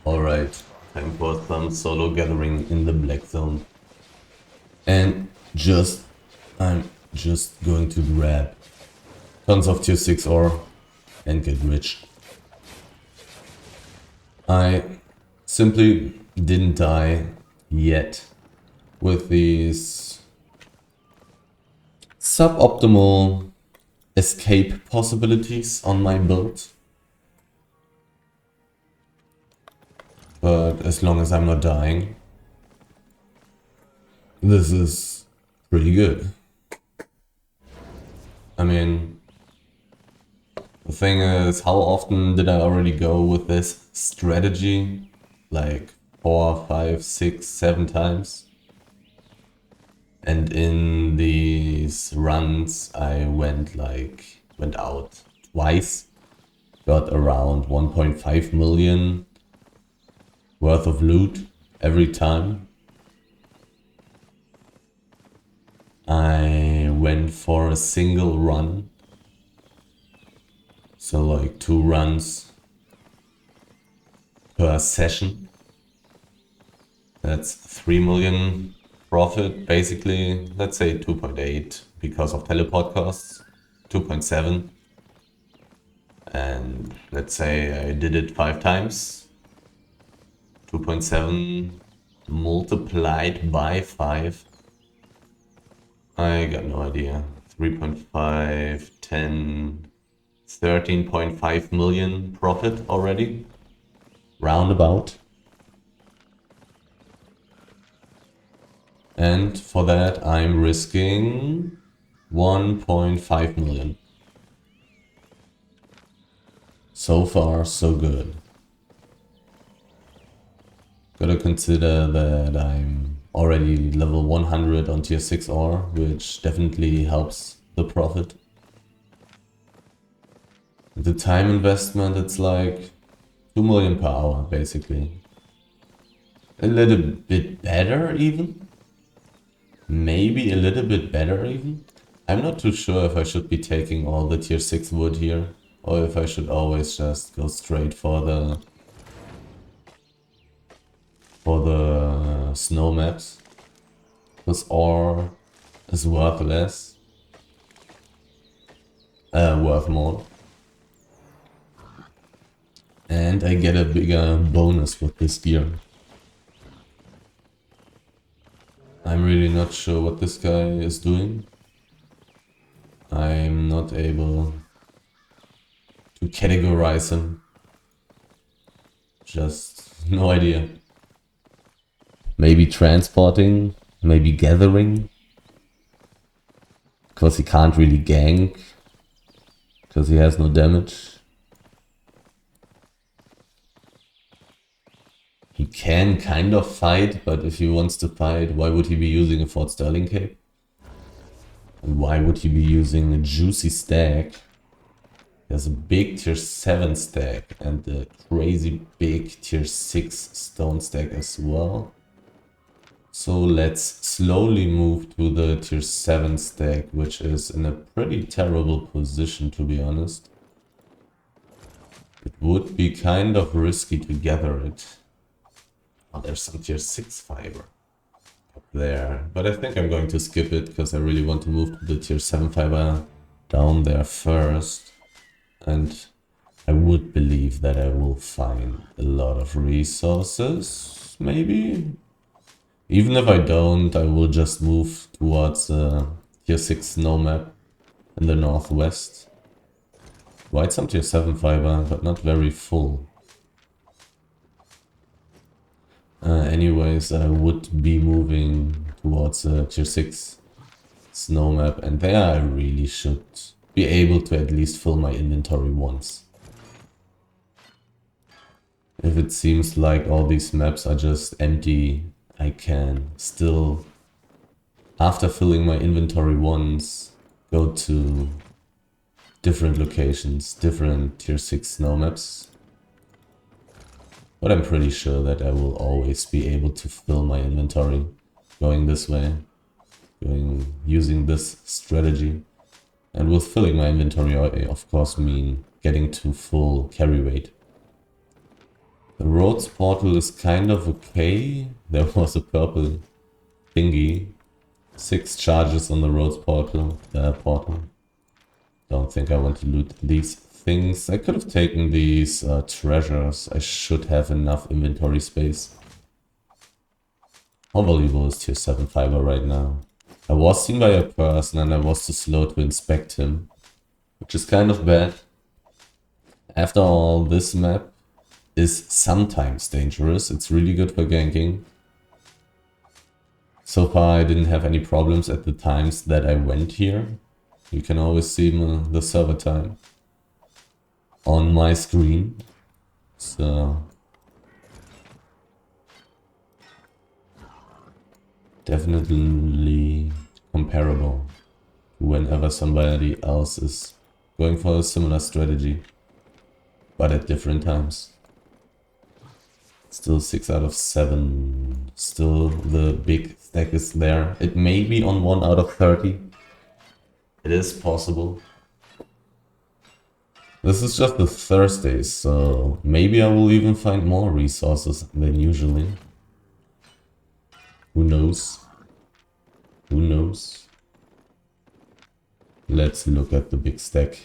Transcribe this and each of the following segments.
Alright, time for some solo gathering in the black zone. And I'm just going to grab tons of tier 6 ore and get rich. I simply didn't die yet with these suboptimal escape possibilities on my build. But as long as I'm not dying, this is pretty good. I mean, the thing is, how often did I already go with this strategy? Like 4, 5, 6, 7 times. And in these runs I went out twice. Got around 1.5 million worth of loot every time. I went for a single run. So like 2 runs per session. That's 3 million profit, basically. Let's say 2.8 because of teleport costs, 2.7. And let's say I did it 5 times. 2.7 multiplied by 5. I got no idea. 3.5, 10, 13.5 million profit already. Roundabout. And for that I'm risking 1.5 million. So far, so good. Gotta consider that I'm already level 100 on tier 6 ore, which definitely helps the profit. The time investment, it's like 2 million per hour, basically. A little bit better even. Maybe a little bit better even. I'm not too sure if I should be taking all the tier 6 wood here, or if I should always just go straight for the snow maps. Because ore is worth less. Worth more. And I get a bigger bonus with this gear. I'm really not sure what this guy is doing. I'm not able to categorize him. Just no idea. Maybe transporting, maybe gathering. Because he can't really gank. Because he has no damage. He can kind of fight, but if he wants to fight, why would he be using a Fort Sterling cape? And why would he be using a juicy stack? He has a big tier 7 stack and a crazy big tier 6 stone stack as well. So let's slowly move to the tier 7 stack, which is in a pretty terrible position, to be honest. It would be kind of risky to gather it. Oh, there's some tier 6 fiber up there. But I think I'm going to skip it because I really want to move to the tier 7 fiber down there first. And I would believe that I will find a lot of resources, maybe. Even if I don't, I will just move towards tier 6 snow map in the northwest. Quite some tier 7 fiber, but not very full. Anyways, I would be moving towards tier 6 snow map, and there I really should be able to at least fill my inventory once. If it seems like all these maps are just empty, I can still, after filling my inventory once, go to different locations, different tier 6 snow maps. But I'm pretty sure that I will always be able to fill my inventory going this way, using this strategy. And with filling my inventory, I of course mean getting to full carry weight. The roads portal is kind of okay. There was a purple thingy. 6 charges on the roads portal. Don't think I want to loot these things. I could have taken these treasures. I should have enough inventory space. How valuable is tier 7 fiber right now? I was seen by a person and I was too slow to inspect him, which is kind of bad. After all, this map is sometimes dangerous. It's really good for ganking. So far I didn't have any problems at the times that I went here. You can always see the server time on my screen. So definitely comparable whenever somebody else is going for a similar strategy, but at different times. Still 6 out of 7. Still the big stack is there. It may be on 1 out of 30. It is possible. This is just a Thursday, so maybe I will even find more resources than usually. Who knows? Who knows? Let's look at the big stack.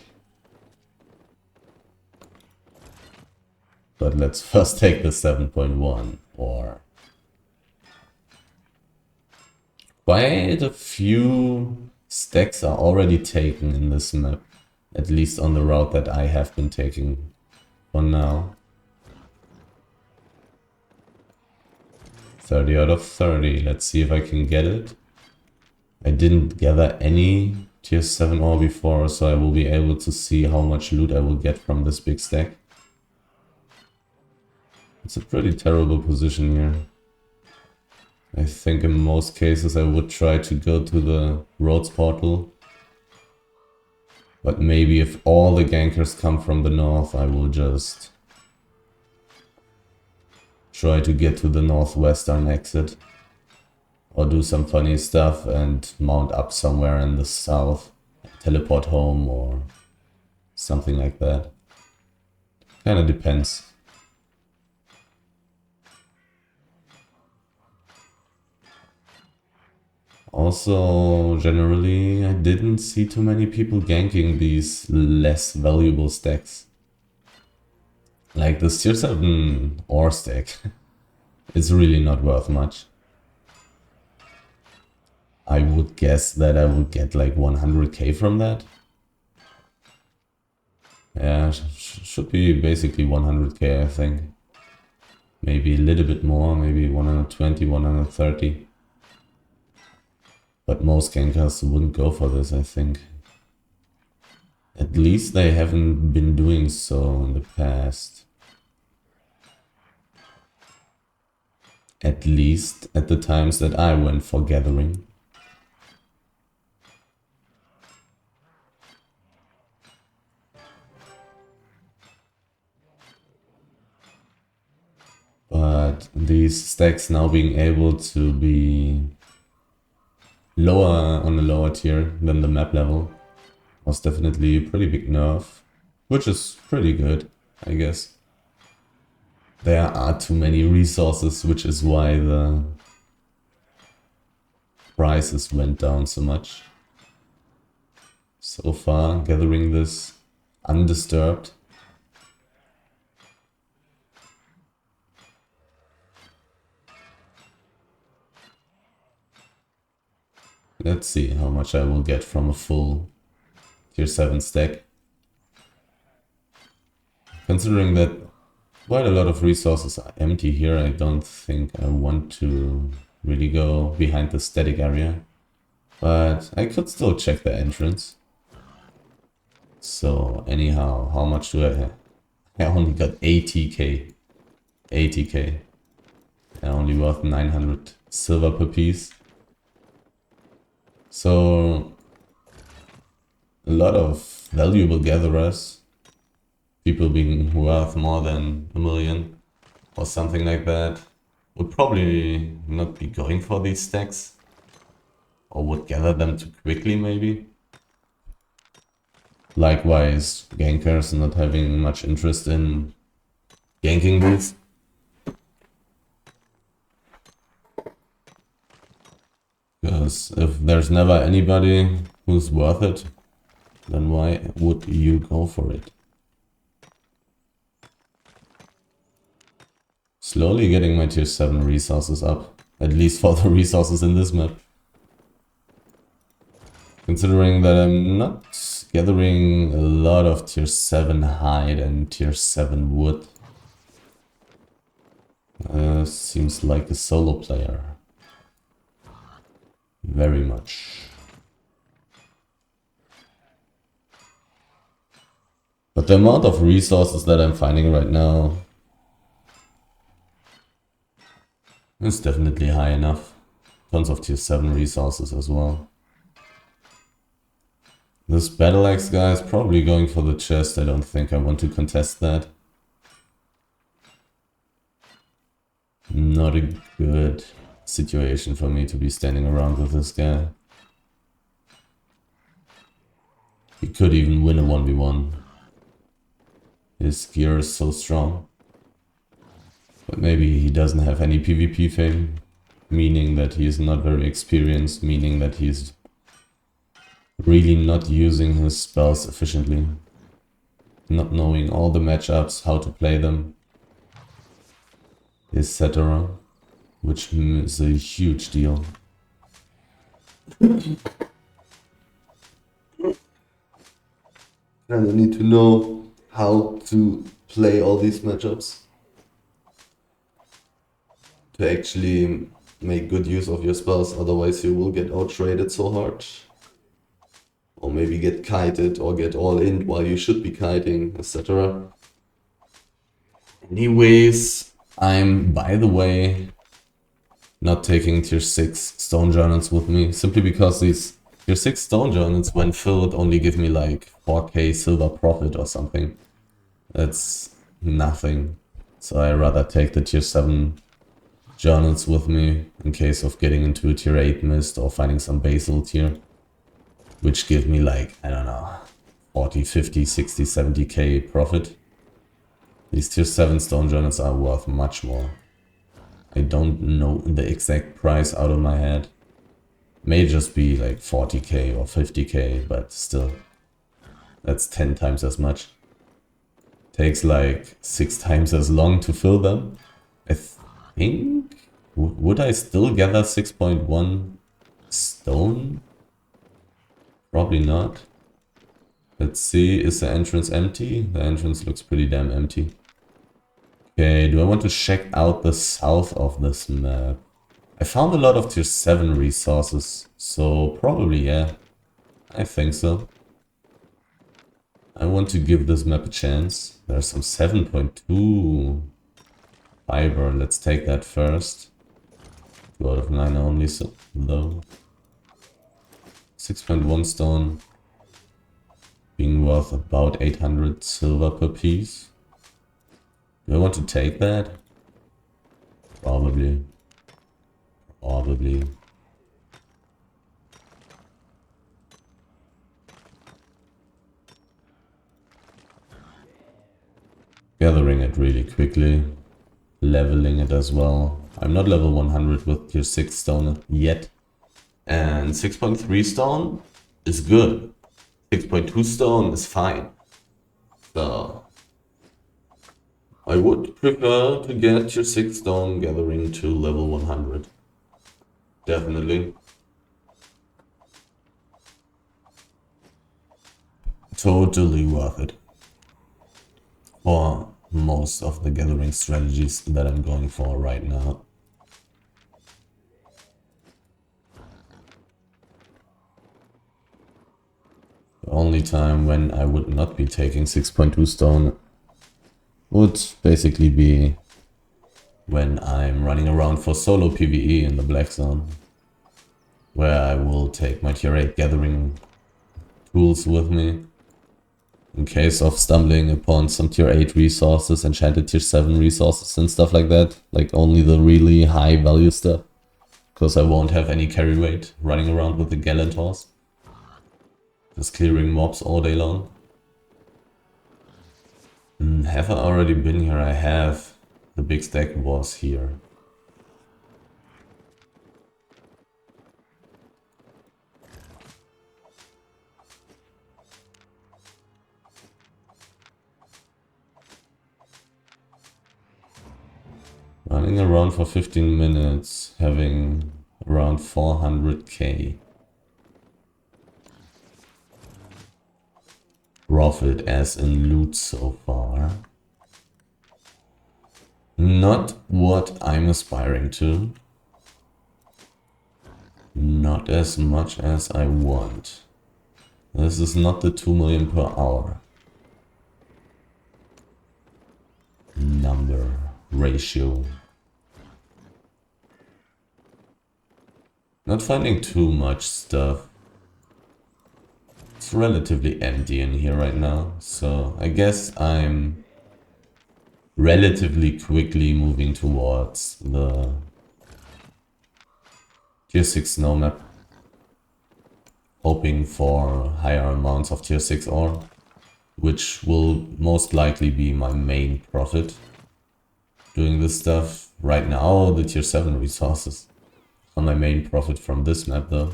But let's first take the 7.1 or quite a few stacks are already taken in this map, at least on the route that I have been taking for now. 30 out of 30. Let's see if I can get it. I didn't gather any tier 7 ore before, so I will be able to see how much loot I will get from this big stack. It's a pretty terrible position here. I think in most cases I would try to go to the roads portal. But maybe if all the gankers come from the north, I will just try to get to the northwestern exit. Or do some funny stuff and mount up somewhere in the south. Teleport home or something like that. Kinda depends. Also, generally, I didn't see too many people ganking these less valuable stacks. Like the tier 7 ore stack. It's really not worth much. I would guess that I would get like 100k from that. Yeah, should be basically 100k, I think. Maybe a little bit more, maybe 120, 130. But most gankers wouldn't go for this, I think. At least they haven't been doing so in the past. At least at the times that I went for gathering. But these stacks now being able to be lower on a lower tier than the map level was definitely a pretty big nerf, which is pretty good, I guess. There are too many resources, which is why the prices went down so much. So far, gathering this undisturbed. Let's see how much I will get from a full tier 7 stack. Considering that quite a lot of resources are empty here, I don't think I want to really go behind the static area. But I could still check the entrance. So anyhow, how much do I have? I only got 80k. 80k. They're only worth 900 silver per piece. So a lot of valuable gatherers, people being worth more than 1 million or something like that, would probably not be going for these stacks, or would gather them too quickly maybe. Likewise, gankers not having much interest in ganking boots Because if there's never anybody who's worth it, then why would you go for it? Slowly getting my tier 7 resources up, at least for the resources in this map. Considering that I'm not gathering a lot of tier 7 hide and tier 7 wood. Seems like a solo player. Very much. But the amount of resources that I'm finding right now is definitely high enough. Tons of tier 7 resources as well. This battle axe guy is probably going for the chest. I don't think I want to contest that. Not a good situation for me to be standing around with this guy. He could even win a 1v1. His gear is so strong. But maybe he doesn't have any PvP fame, meaning that he is not very experienced, meaning that he's really not using his spells efficiently. Not knowing all the matchups, how to play them, etc. Which is a huge deal. And I need to know how to play all these matchups to actually make good use of your spells, otherwise you will get out-traded so hard. Or maybe get kited or get all in while you should be kiting, etc. Anyways, I'm, by the way, not taking tier 6 stone journals with me, simply because these tier 6 stone journals, when filled, only give me like 4k silver profit or something. That's nothing. So I rather take the tier 7 journals with me in case of getting into a tier 8 mist or finding some basal tier, which give me like, I don't know, 40, 50, 60, 70k profit. These tier 7 stone journals are worth much more. I don't know the exact price out of my head. May just be like 40k or 50k, but still, that's 10 times as much. Takes like 6 times as long to fill them. I think, would I still gather 6.1 stone? Probably not. Let's see, is the entrance empty? The entrance looks pretty damn empty. Okay, do I want to check out the south of this map? I found a lot of tier 7 resources, so probably yeah. I think so. I want to give this map a chance. There's some 7.2 fiber, let's take that first. 2 out of 9 only, so low. 6.1 stone, being worth about 800 silver per piece. Do I want to take that? Probably. Probably. Gathering it really quickly. Leveling it as well. I'm not level 100 with tier 6 stone yet. And 6.3 stone is good. 6.2 stone is fine. So I would prefer to get your 6 stone gathering to level 100. Definitely. Totally worth it. For most of the gathering strategies that I'm going for right now. The only time when I would not be taking 6.2 stone would basically be when I'm running around for solo PvE in the Black Zone, where I will take my tier 8 gathering tools with me in case of stumbling upon some tier 8 resources, enchanted tier 7 resources and stuff like that, like only the really high value stuff, because I won't have any carry weight running around with the Gallant Horse, just clearing mobs all day long. Have I already been here? I have. The big stack was here. Running around for 15 minutes, having around 400k profit as in loot so far. Not what I'm aspiring to. Not as much as I want. This is not the 2 million per hour number ratio. Not finding too much stuff. It's relatively empty in here right now, so I guess I'm relatively quickly moving towards the tier 6 snow map, hoping for higher amounts of tier 6 ore, which will most likely be my main profit doing this stuff. Right now the tier 7 resources are my main profit from this map though.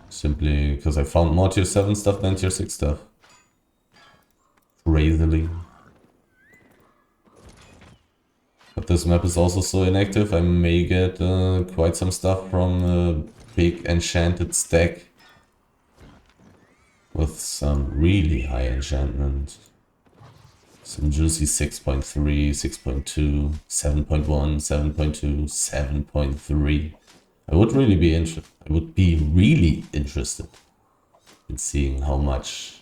Simply because I found more tier 7 stuff than tier 6 stuff. Crazily. But this map is also so inactive, I may get quite some stuff from a big enchanted stack with some really high enchantment. Some juicy 6.3, 6.2, 7.1, 7.2, 7.3. I would be really interested in seeing how much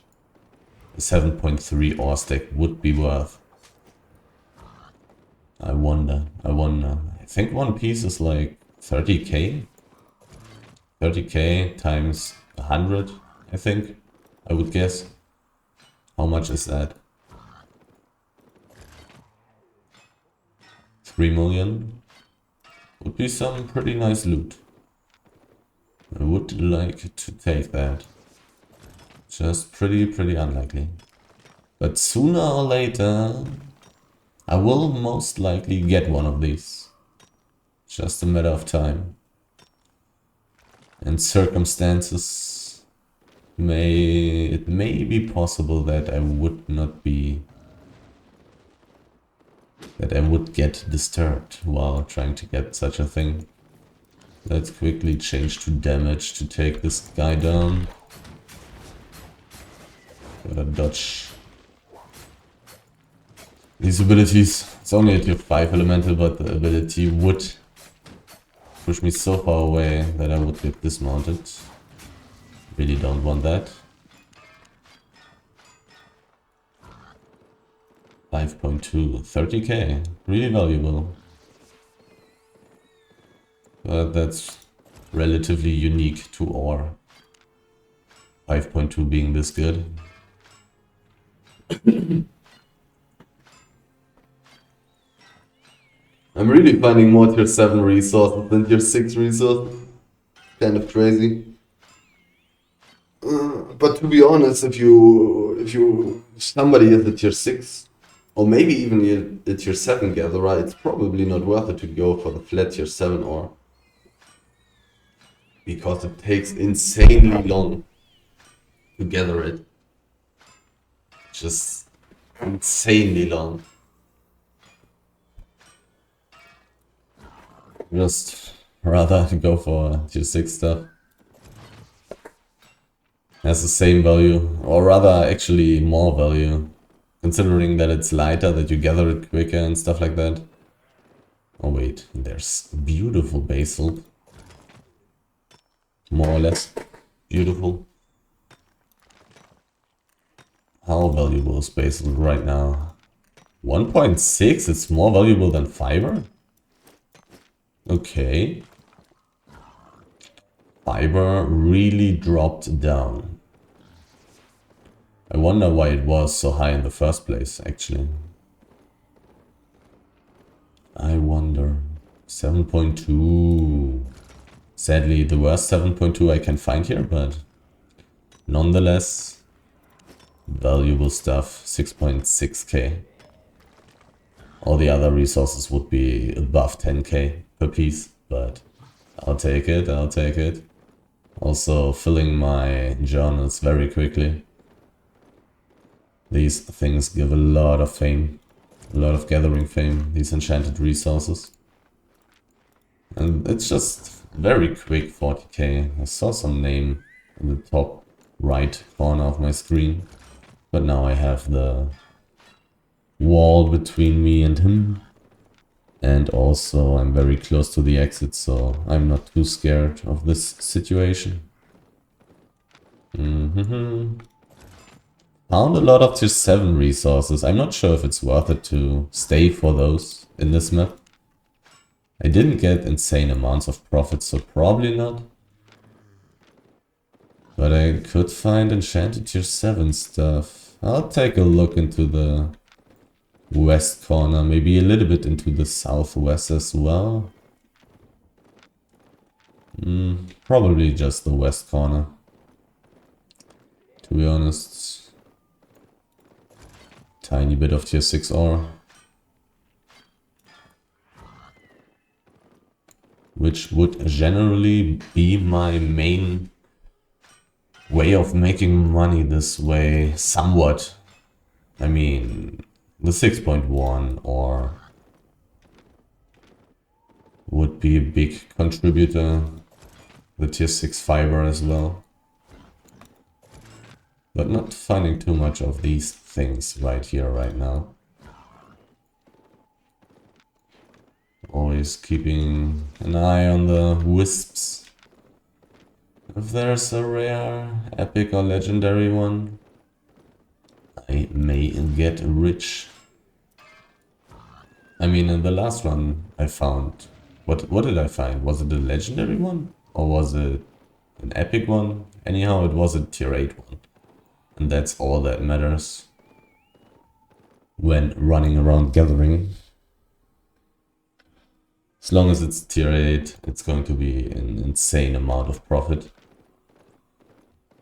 a 7.3 ore stack would be worth. I wonder. I think one piece is like 30k. 30k times 100, I think. I would guess. How much is that? 3 million? Would be some pretty nice loot. I would like to take that. Just pretty unlikely. But sooner or later, I will most likely get one of these. Just a matter of time. And circumstances it may be possible that I would get disturbed while trying to get such a thing. Let's quickly change to damage to take this guy down. Gotta dodge these abilities. It's only a tier 5 elemental, but the ability would push me so far away that I would get dismounted. Really don't want that. 5.2, 30k, really valuable. But that's relatively unique to ore. 5.2 being this good. I'm really finding more tier 7 resources than tier 6 resources. Kind of crazy. But to be honest, if somebody is a tier 6, or maybe even a tier 7 gatherer, it's probably not worth it to go for the flat tier 7 ore. Because it takes insanely long to gather it. Just insanely long. Just rather go for tier 6 stuff. Has the same value, or rather actually more value. Considering that it's lighter, that you gather it quicker and stuff like that. Oh wait, there's beautiful basalt. More or less beautiful. How valuable is basalt right now? 1.6, it's more valuable than fiber? Okay. Fiber really dropped down. I wonder why it was so high in the first place, actually. I wonder. 7.2. Sadly, the worst 7.2 I can find here, but nonetheless, valuable stuff. 6.6k. All the other resources would be above 10k per piece, but I'll take it, I'll take it. Also filling my journals very quickly. These things give a lot of fame. A lot of gathering fame, these enchanted resources. And it's just very quick 40k. I saw some name in the top right corner of my screen. But now I have the wall between me and him. And also I'm very close to the exit, so I'm not too scared of this situation. Found a lot of tier 7 resources. I'm not sure if it's worth it to stay for those in this map. I didn't get insane amounts of profit, so probably not. But I could find enchanted tier 7 stuff. I'll take a look into the west corner, maybe a little bit into the southwest as well. Probably just the west corner, to be honest. Tiny bit of tier 6 ore, which would generally be my main way of making money this way, somewhat. I mean, the 6.1 ore would be a big contributor, the tier 6 fiber as well. But not finding too much of these things right here, right now. Always keeping an eye on the wisps. If there's a rare, epic or legendary one, I may get rich. I mean, in the last one I found... What did I find? Was it a legendary one? Or was it an epic one? Anyhow, it was a tier 8 one. And that's all that matters when running around gathering. As long as it's tier 8, it's going to be an insane amount of profit.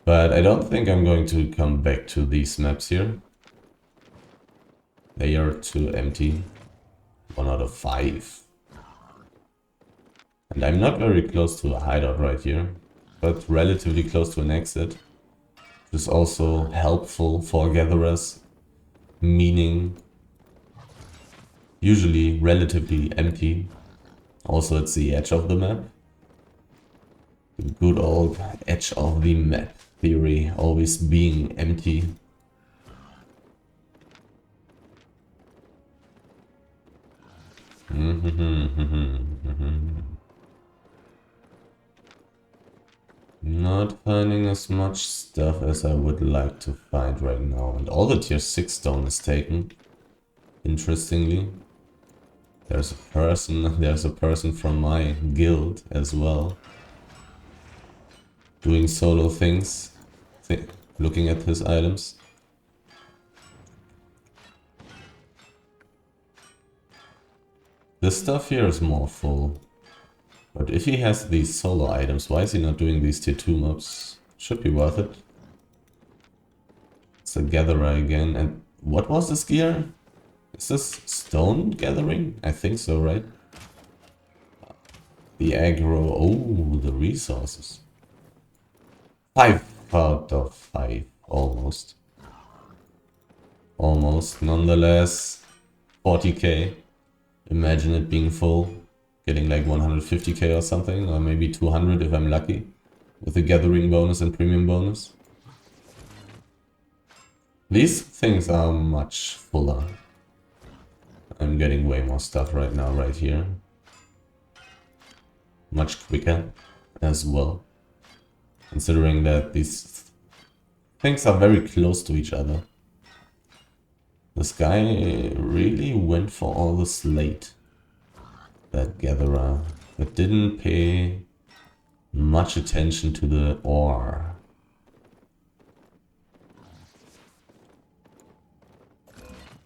But I don't think I'm going to come back to these maps here. They are too empty. 1 out of 5. And I'm not very close to a hideout right here, but relatively close to an exit. Which is also helpful for gatherers, meaning usually relatively empty. Also, it's the edge of the map. The good old edge of the map theory, always being empty. Not finding as much stuff as I would like to find right now. And all the tier 6 stone is taken. Interestingly. There's a person from my guild as well. Doing solo things. Looking at his items. This stuff here is more full. But if he has these solo items, why is he not doing these tier 2 mobs? Should be worth it. It's a gatherer again. And what was this gear? Is this stone gathering? I think so, right? The aggro. Oh, the resources. 5 out of 5. Almost. Almost. Nonetheless, 40k. Imagine it being full. Getting like 150k or something, or maybe 200 if I'm lucky, with the gathering bonus and premium bonus. These things are much fuller. I'm getting way more stuff right now, right here. Much quicker as well. Considering that these things are very close to each other. This guy really went for all the slate. That gatherer, but didn't pay much attention to the ore.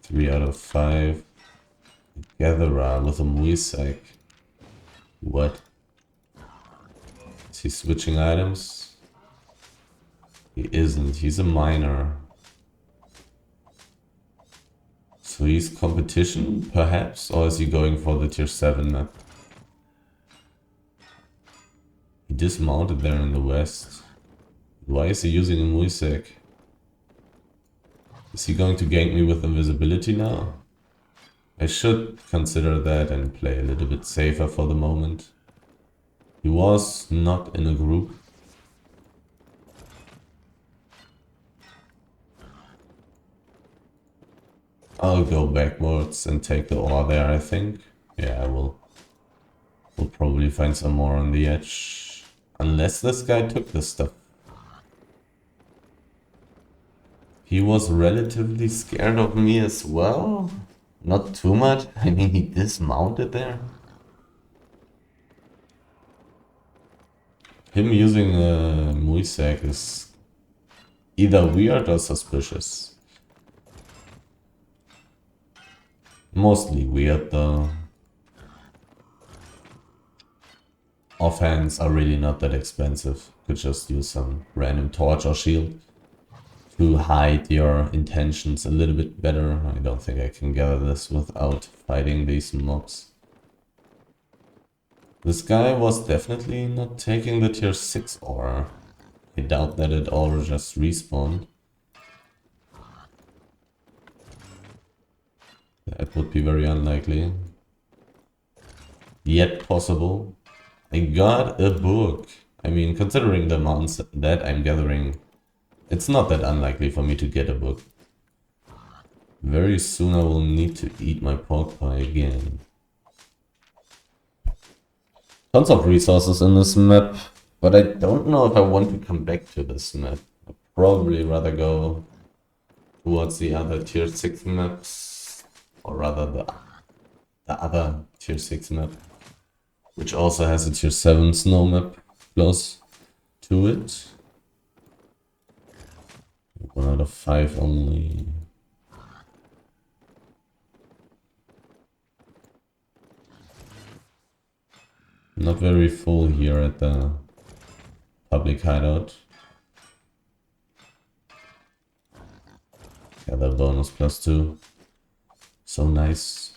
Three out of 5. Gatherer with a Muisek. What? Is he switching items? He isn't. He's a miner. So he's competition, perhaps? Or is he going for the tier 7 map? He dismounted there in the west. Why is he using a Muisek? Is he going to gank me with invisibility now? I should consider that and play a little bit safer for the moment. He was not in a group. I'll go backwards and take the ore there, I think. Yeah, I will. We'll probably find some more on the edge. Unless this guy took this stuff. He was relatively scared of me as well. Not too much. I mean, he dismounted there. Him using a Muisek is either weird or suspicious. Mostly weird though. Offhands are really not that expensive. Could just use some random torch or shield to hide your intentions a little bit better. I don't think I can gather this without fighting these mobs. This guy was definitely not taking the tier 6 ore. I doubt that it all just respawned. That would be very unlikely. Yet possible. I got a book. I mean, considering the amounts that I'm gathering, it's not that unlikely for me to get a book. Very soon I will need to eat my pork pie again. Tons of resources in this map, but I don't know if I want to come back to this map. I'd probably rather go towards the other tier 6 maps, or rather the other tier 6 map, which also has a tier 7 snow map close to it. 1 out of 5 only. Not very full here at the public hideout. Gather bonus +2. So nice.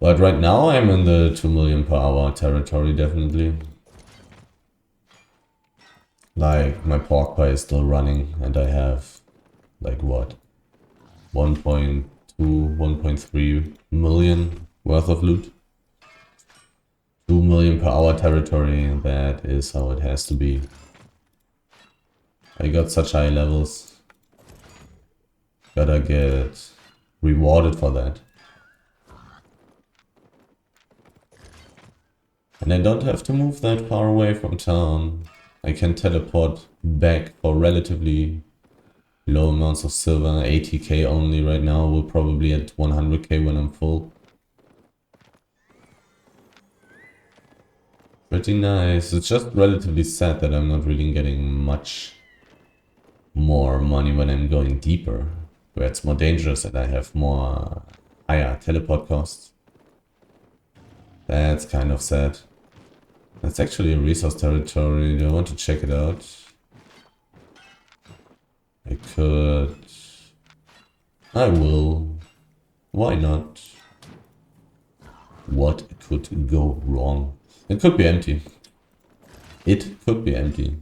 But right now I'm in the 2 million per hour territory, definitely. Like, my pork pie is still running and I have, like what? 1.2, 1.3 million worth of loot. 2 million per hour territory, that is how it has to be. I got such high levels. Gotta get rewarded for that. And I don't have to move that far away from town. I can teleport back for relatively low amounts of silver, 80k only right now. We're probably at 100k when I'm full. Pretty nice. It's just relatively sad that I'm not really getting much more money when I'm going deeper, where it's more dangerous and I have more higher teleport costs. That's kind of sad. That's actually a resource territory. Do I want to check it out? I could. I will. Why not? What could go wrong? It could be empty. It could be empty.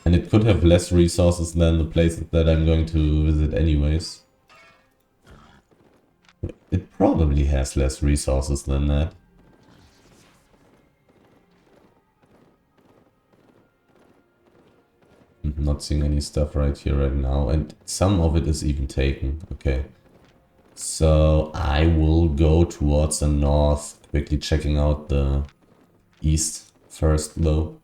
And it could have less resources than the places that I'm going to visit anyways. It probably has less resources than that. Not seeing any stuff right here right now, and some of it is even taken. Okay, so I will go towards the north, quickly checking out the east first though,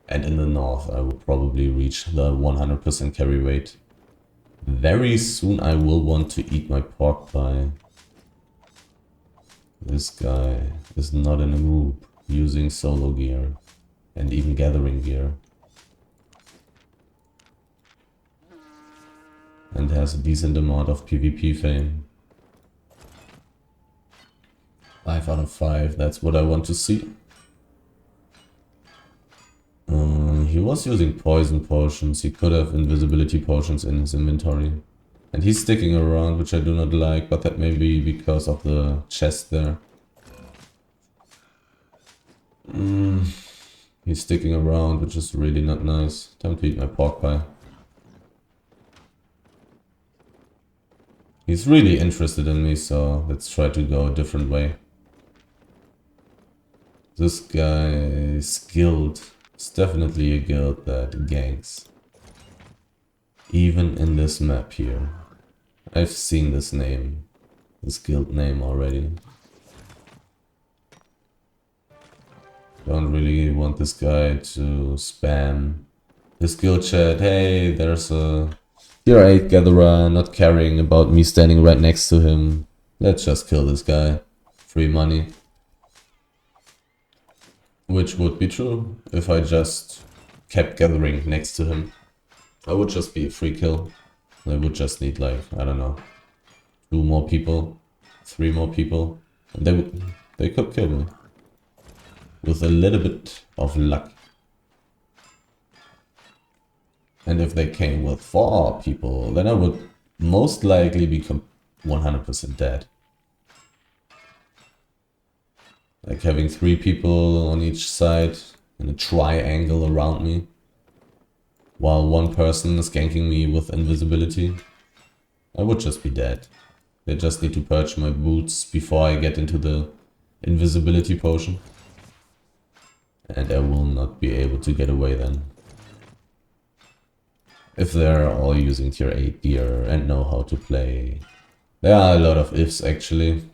and in the north I will probably reach the 100% carry weight. Very soon I will want to eat my pork pie. This guy is not in a group, using solo gear and even gathering gear. And has a decent amount of PvP fame. 5 out of 5, that's what I want to see. He was using poison potions. He could have invisibility potions in his inventory. And he's sticking around, which I do not like, but that may be because of the chest there. He's sticking around, which is really not nice. Time to eat my pork pie. He's really interested in me, so let's try to go a different way. This guy is guild. It's definitely a guild that ganks. Even in this map here. I've seen this name. This guild name already. Don't really want this guy to spam his guild chat. Hey, there's a tier 8 gatherer not caring about me standing right next to him. Let's just kill this guy. Free money. Which would be true if I just kept gathering next to him. I would just be a free kill. I would just need like, I don't know, 2 more people, 3 more people, and they could kill me. With a little bit of luck. And if they came with 4 people, then I would most likely become 100% dead. Like having 3 people on each side in a triangle around me, while 1 person is ganking me with invisibility, I would just be dead. They just need to purge my boots before I get into the invisibility potion. And I will not be able to get away then. If they're all using tier 8 gear and know how to play. There are a lot of ifs actually.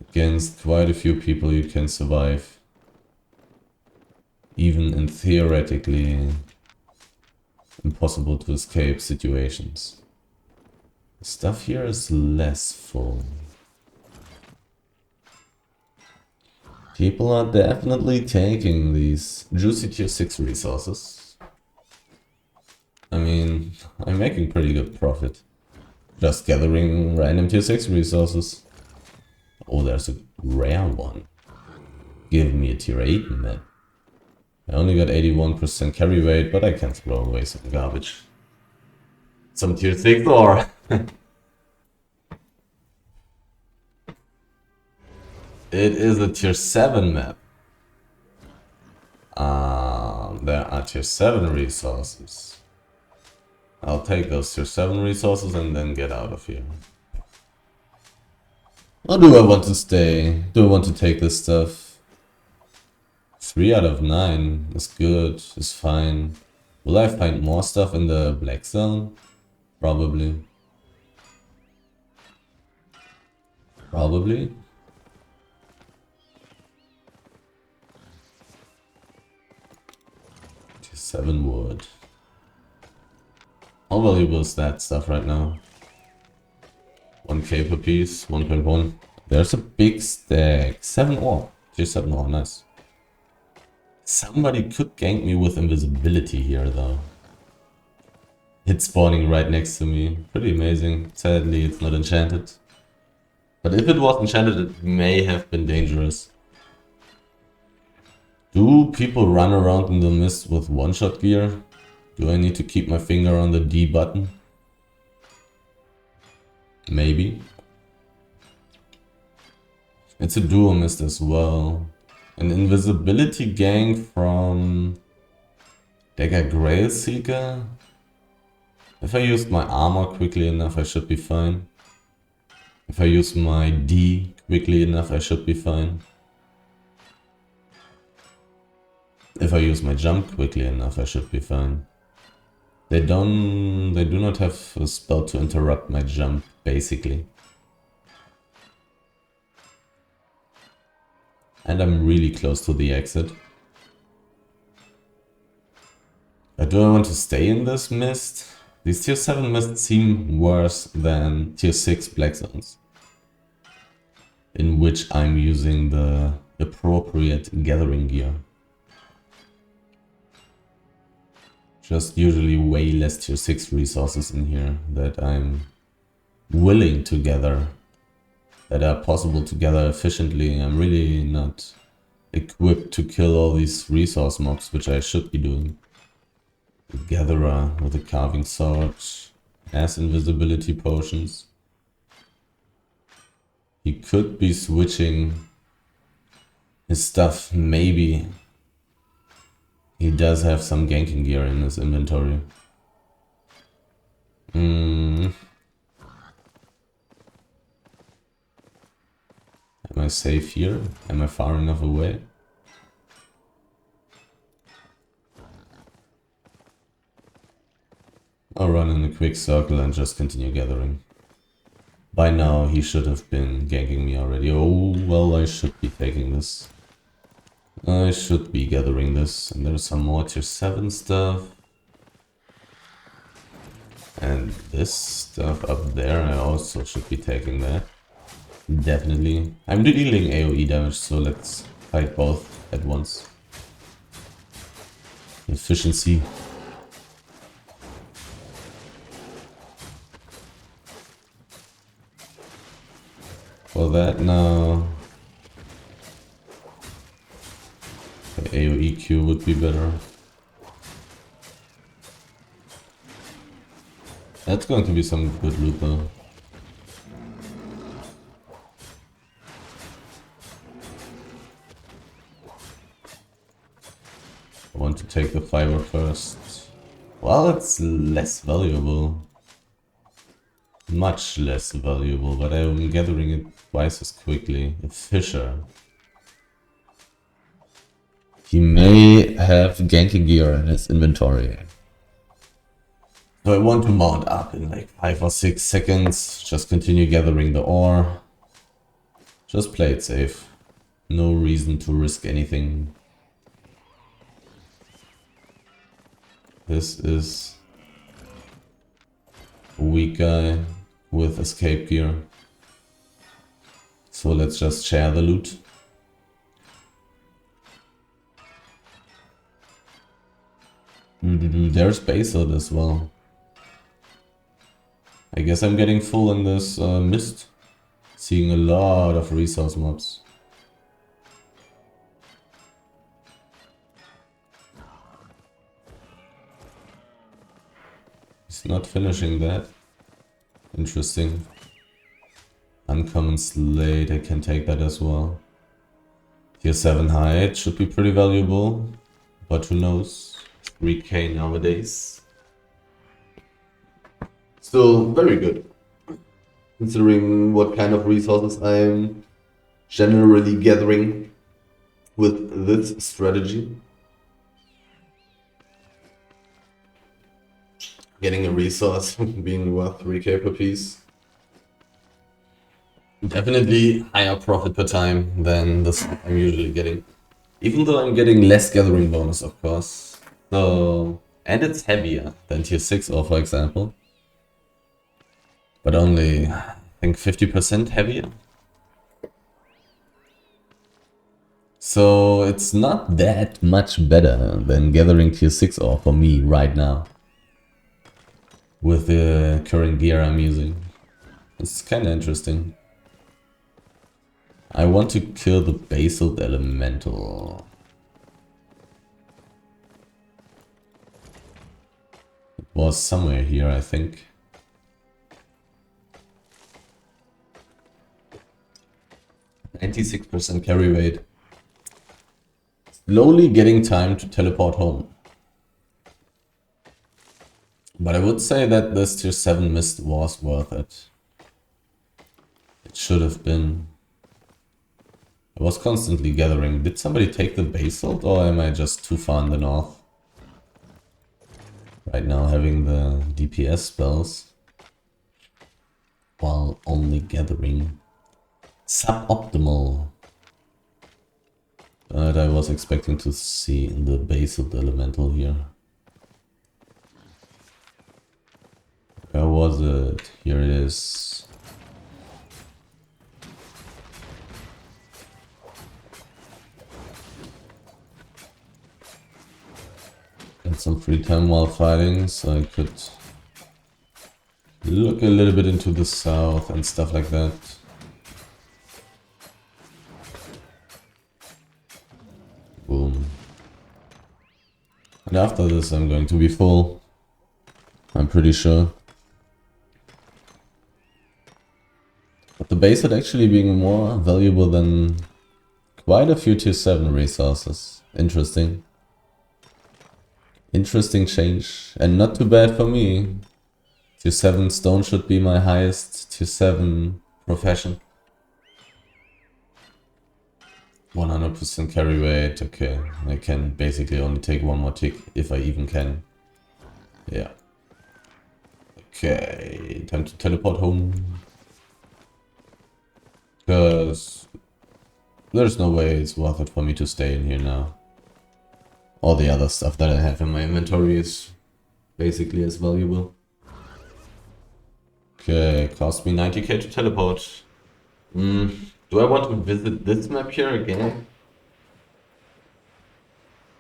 Against quite a few people you can survive. Even in theoretically impossible to escape situations. The stuff here is less full. People are definitely taking these juicy tier 6 resources. I mean, I'm making pretty good profit. Just gathering random tier 6 resources. Oh, there's a rare one. Give me a tier 8 man. I only got 81% carry rate, but I can throw away some garbage. Some tier 6 ore. It is a tier 7 map. There are tier 7 resources. I'll take those tier 7 resources and then get out of here. Or do I want to stay? Do I want to take this stuff? 3 out of 9 is good, is fine. Will I find more stuff in the black zone? Probably. Probably. Tier 7 wood. How valuable is that stuff right now? 1k per piece, 1.1. There's a big stack. 7 ore. Tier 7 ore, nice. Somebody could gank me with invisibility here though. It's spawning right next to me. Pretty amazing. Sadly, it's not enchanted. But if it was enchanted, it may have been dangerous. Do people run around in the mist with one-shot gear? Do I need to keep my finger on the D button? Maybe. It's a duo mist as well. An invisibility gank from Dagger Grail Seeker. If I use my armor quickly enough, I should be fine. If I use my D quickly enough, I should be fine. If I use my jump quickly enough, I should be fine. They do not have a spell to interrupt my jump, basically. And I'm really close to the exit. Do I want to stay in this mist? These tier 7 mists seem worse than tier 6 black zones, in which I'm using the appropriate gathering gear. Just usually way less tier 6 resources in here that I'm willing to gather, that are possible to gather efficiently. I'm really not equipped to kill all these resource mobs, which I should be doing. The gatherer with a carving sword has invisibility potions. He could be switching his stuff, maybe. He does have some ganking gear in his inventory. I safe here? Am I far enough away? I'll run in a quick circle and just continue gathering. By now he should have been ganking me already. Oh, well, I should be taking this. I should be gathering this. And there's some more tier 7 stuff. And this stuff up there, I also should be taking that. Definitely. I'm dealing AoE damage, so let's fight both at once. Efficiency. For that now. The AoE Q would be better. That's going to be some good loot though. I want to take the fiber first. Well, it's less valuable. Much less valuable, but I'm gathering it twice as quickly. A fisher. He may have ganking gear in his inventory. So I want to mount up in like 5 or 6 seconds. Just continue gathering the ore. Just play it safe. No reason to risk anything. This is a weak guy with escape gear. So let's just share the loot. There's basalt as well. I guess I'm getting full in this mist. Seeing a lot of resource mobs. He's not finishing that. Interesting. Uncommon Slate, I can take that as well. Tier 7 hide should be pretty valuable. But who knows? 3k nowadays. Still very good. Considering what kind of resources I'm generally gathering with this strategy. Getting a resource being worth 3k per piece. Definitely higher profit per time than the stuff I'm usually getting. Even though I'm getting less gathering bonus, of course. So, and it's heavier than tier 6 ore, for example. But only, I think, 50% heavier. So it's not that much better than gathering tier 6 ore for me right now. With the current gear I'm using. It's kinda interesting. I want to kill the basalt elemental. It was somewhere here, I think. %96% carry rate. Slowly getting time to teleport home. But I would say that this tier 7 mist was worth it. It should have been. I was constantly gathering. Did somebody take the basalt or am I just too far in the north? Right now having the DPS spells. While only gathering. Suboptimal. But I was expecting to see the basalt elemental here. Where was it? Here it is. Got some free time while fighting, so I could look a little bit into the south and stuff like that. Boom. And after this I'm going to be full. I'm pretty sure. But the basalt actually being more valuable than quite a few tier 7 resources. Interesting. Interesting change. And not too bad for me. Tier 7 stone should be my highest tier 7 profession. 100% carry weight, okay. I can basically only take one more tick, if I even can. Yeah. Okay, time to teleport home. Because there's no way it's worth it for me to stay in here now. All the other stuff that I have in my inventory is basically as valuable. Okay, cost me 90k to teleport. Do I want to visit this map here again?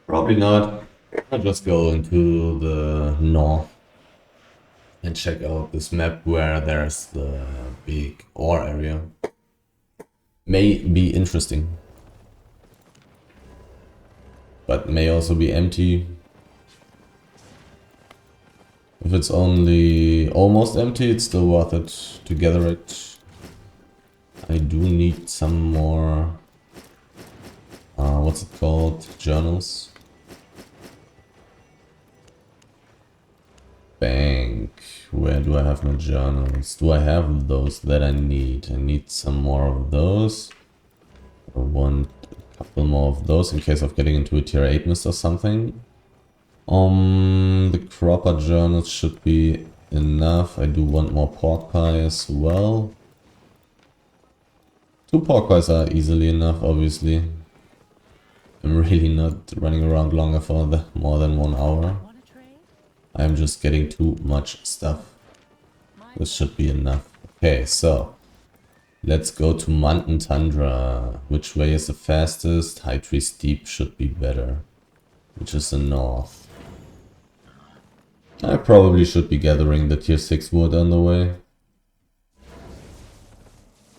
Probably not. I'll just go into the north and check out this map where there's the big ore area. May be interesting, but may also be empty. If it's only almost empty, it's still worth it to gather it. I do need some more, what's it called, journals. Bank, where do I have my journals? Do I have those that I need? I need some more of those. I want a couple more of those in case of getting into a tier 8 mist or something. The cropper journals should be enough. I do want more pork pie as well. 2 pork pies are easily enough, obviously. I'm really not running around longer for more than 1 hour. I'm just getting too much stuff. This should be enough. Okay, so let's go to Mountain Tundra. Which way is the fastest? High Tree Steep should be better. Which is the north. I probably should be gathering the tier 6 wood on the way.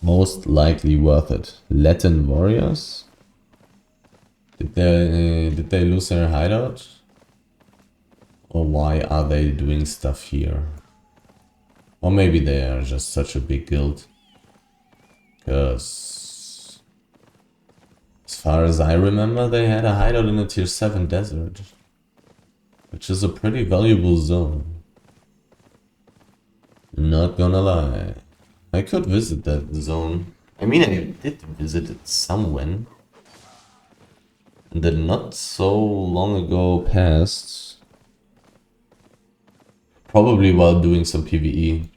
Most likely worth it. Latin warriors? Did they lose their hideout? Or why are they doing stuff here? Or maybe they are just such a big guild. Because as far as I remember, they had a hideout in a tier 7 desert. Which is a pretty valuable zone. Not gonna lie. I could visit that zone. I mean, I did visit it somewhere. And then not so long ago past. Probably while doing some PvE.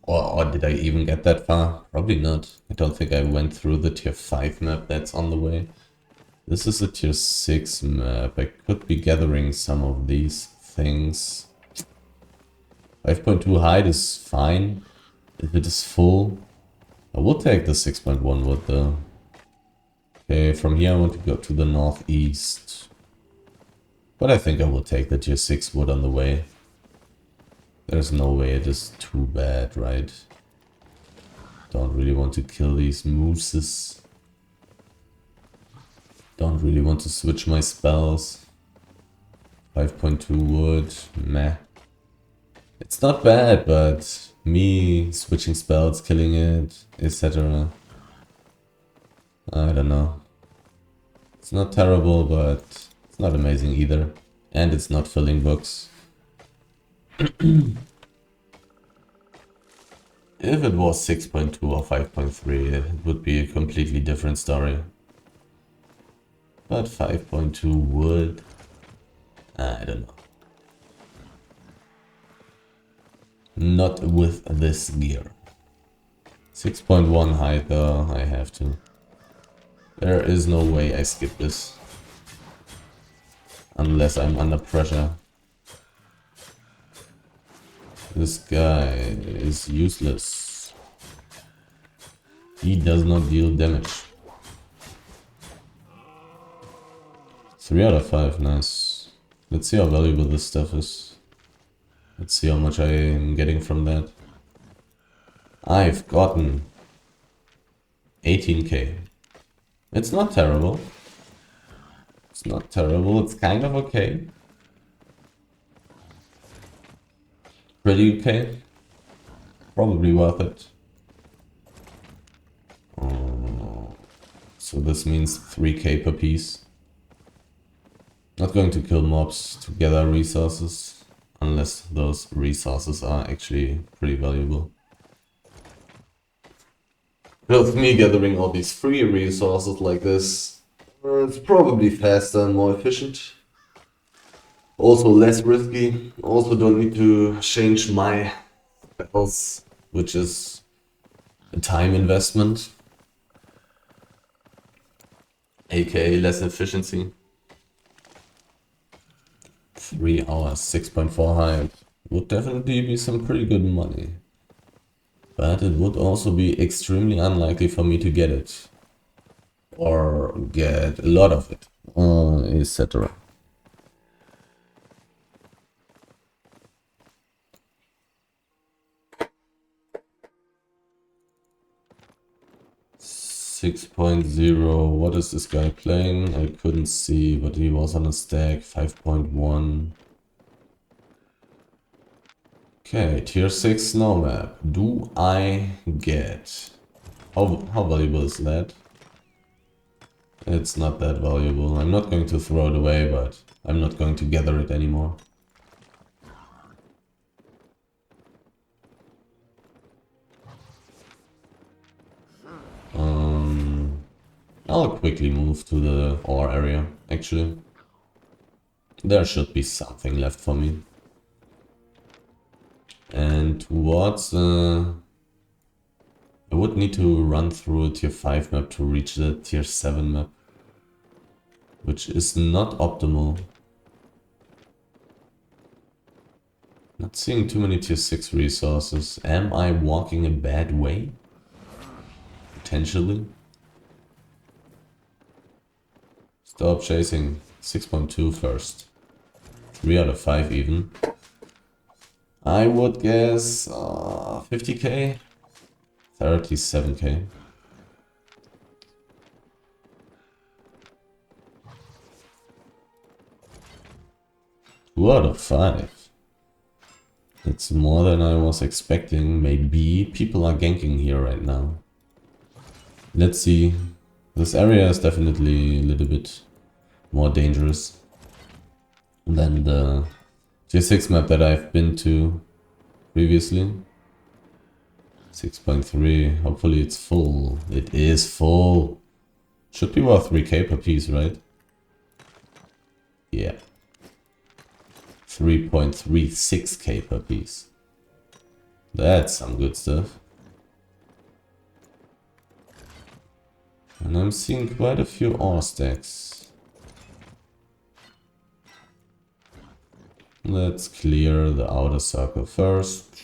Or did I even get that far? Probably not. I don't think I went through the tier 5 map that's on the way. This is a tier 6 map. I could be gathering some of these things. 5.2 height is fine. If it is full, I will take the 6.1 wood though. Okay, from here I want to go to the northeast. But I think I will take the tier 6 wood on the way. There's no way it is too bad, right? Don't really want to kill these mooses. Don't really want to switch my spells. 5.2 wood, meh. It's not bad, but me switching spells, killing it, etc. I don't know. It's not terrible, but it's not amazing either. And it's not filling books. If it was 6.2 or 5.3, it would be a completely different story. But 5.2 would... I don't know. Not with this gear. 6.1 height though, I have to. There is no way I skip this. Unless I'm under pressure. This guy is useless. He does not deal damage. 3 out of 5, nice. Let's see how valuable this stuff is. Let's see how much I am getting from that. I've gotten 18k. It's not terrible. It's not terrible, it's kind of okay. Pretty okay. Probably worth it. So this means 3k per piece. Not going to kill mobs to gather resources, unless those resources are actually pretty valuable. With me gathering all these free resources like this, It's probably faster and more efficient. Also less risky. Also don't need to change my spells, which is a time investment. AKA less efficiency. 3 hours, 6.4 height. Would definitely be some pretty good money. But it would also be extremely unlikely for me to get it. Or get a lot of it. Etc. What is this guy playing? I couldn't see, but he was on a stack. 5.1. Okay, tier 6 snow map. Do I get? How valuable is that? It's not that valuable. I'm not going to throw it away, but I'm not going to gather it anymore. I'll quickly move to the ore area, actually. There should be something left for me. And towards... I would need to run through a tier 5 map to reach the tier 7 map. Which is not optimal. Not seeing too many tier 6 resources. Am I walking a bad way? Potentially. Stop chasing. 6.2 first. 3 out of 5 even. I would guess 50k? 37k. 2 out of 5. It's more than I was expecting. Maybe people are ganking here right now. Let's see. This area is definitely a little bit more dangerous than the tier 6 map that I've been to previously. 6.3. Hopefully it's full. It is full. Should be worth 3k per piece, right? Yeah. 3.36k per piece. That's some good stuff. And I'm seeing quite a few ore stacks. Let's clear the outer circle first.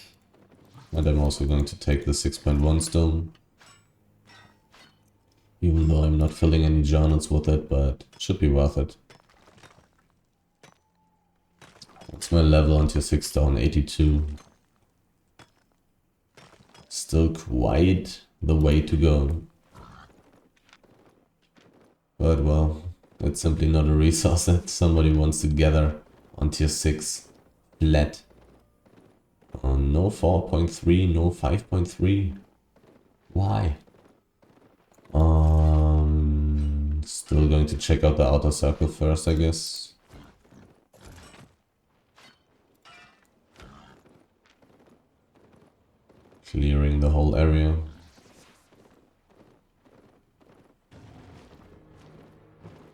And I'm also going to take the 6.1 stone. Even though I'm not filling any journals with it, but it should be worth it. What's my level on tier 6 stone? 82. Still quite the way to go. But well, it's simply not a resource that somebody wants to gather on tier 6 flat. No 4.3, no 5.3. Why? Still going to check out the outer circle first, I guess. Clearing the whole area.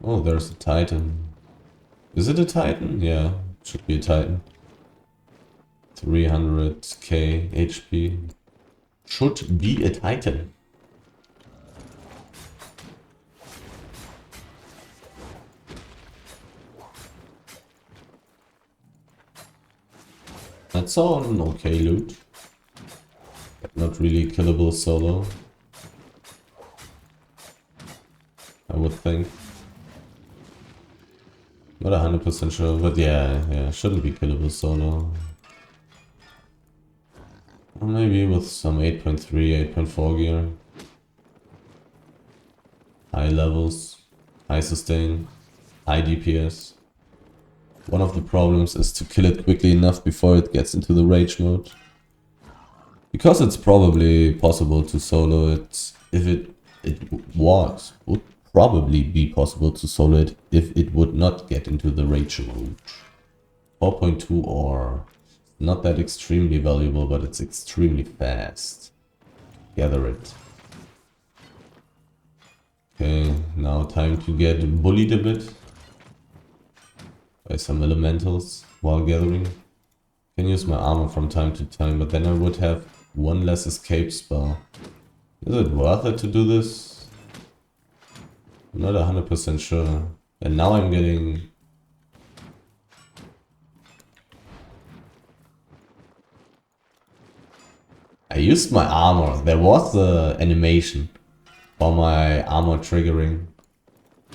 Oh, there's a Titan. Is it a Titan? Yeah, it should be a Titan. 300k HP. Should be a Titan. That's all an okay loot. But not really killable solo, I would think. Not 100% sure, but yeah, shouldn't be killable solo. Or maybe with some 8.3, 8.4 gear. High levels, high sustain, high DPS. One of the problems is to kill it quickly enough before it gets into the rage mode. Because it's probably possible to solo it if would probably be possible to solo it if it would not get into the rage mode. 4.2 ore. Not that extremely valuable, but it's extremely fast. Gather it. Okay, now time to get bullied a bit by some elementals while gathering. Can use my armor from time to time, but then I would have one less escape spell. Is it worth it to do this? I'm not 100% sure. And now I'm getting... I used my armor. There was the animation for my armor triggering.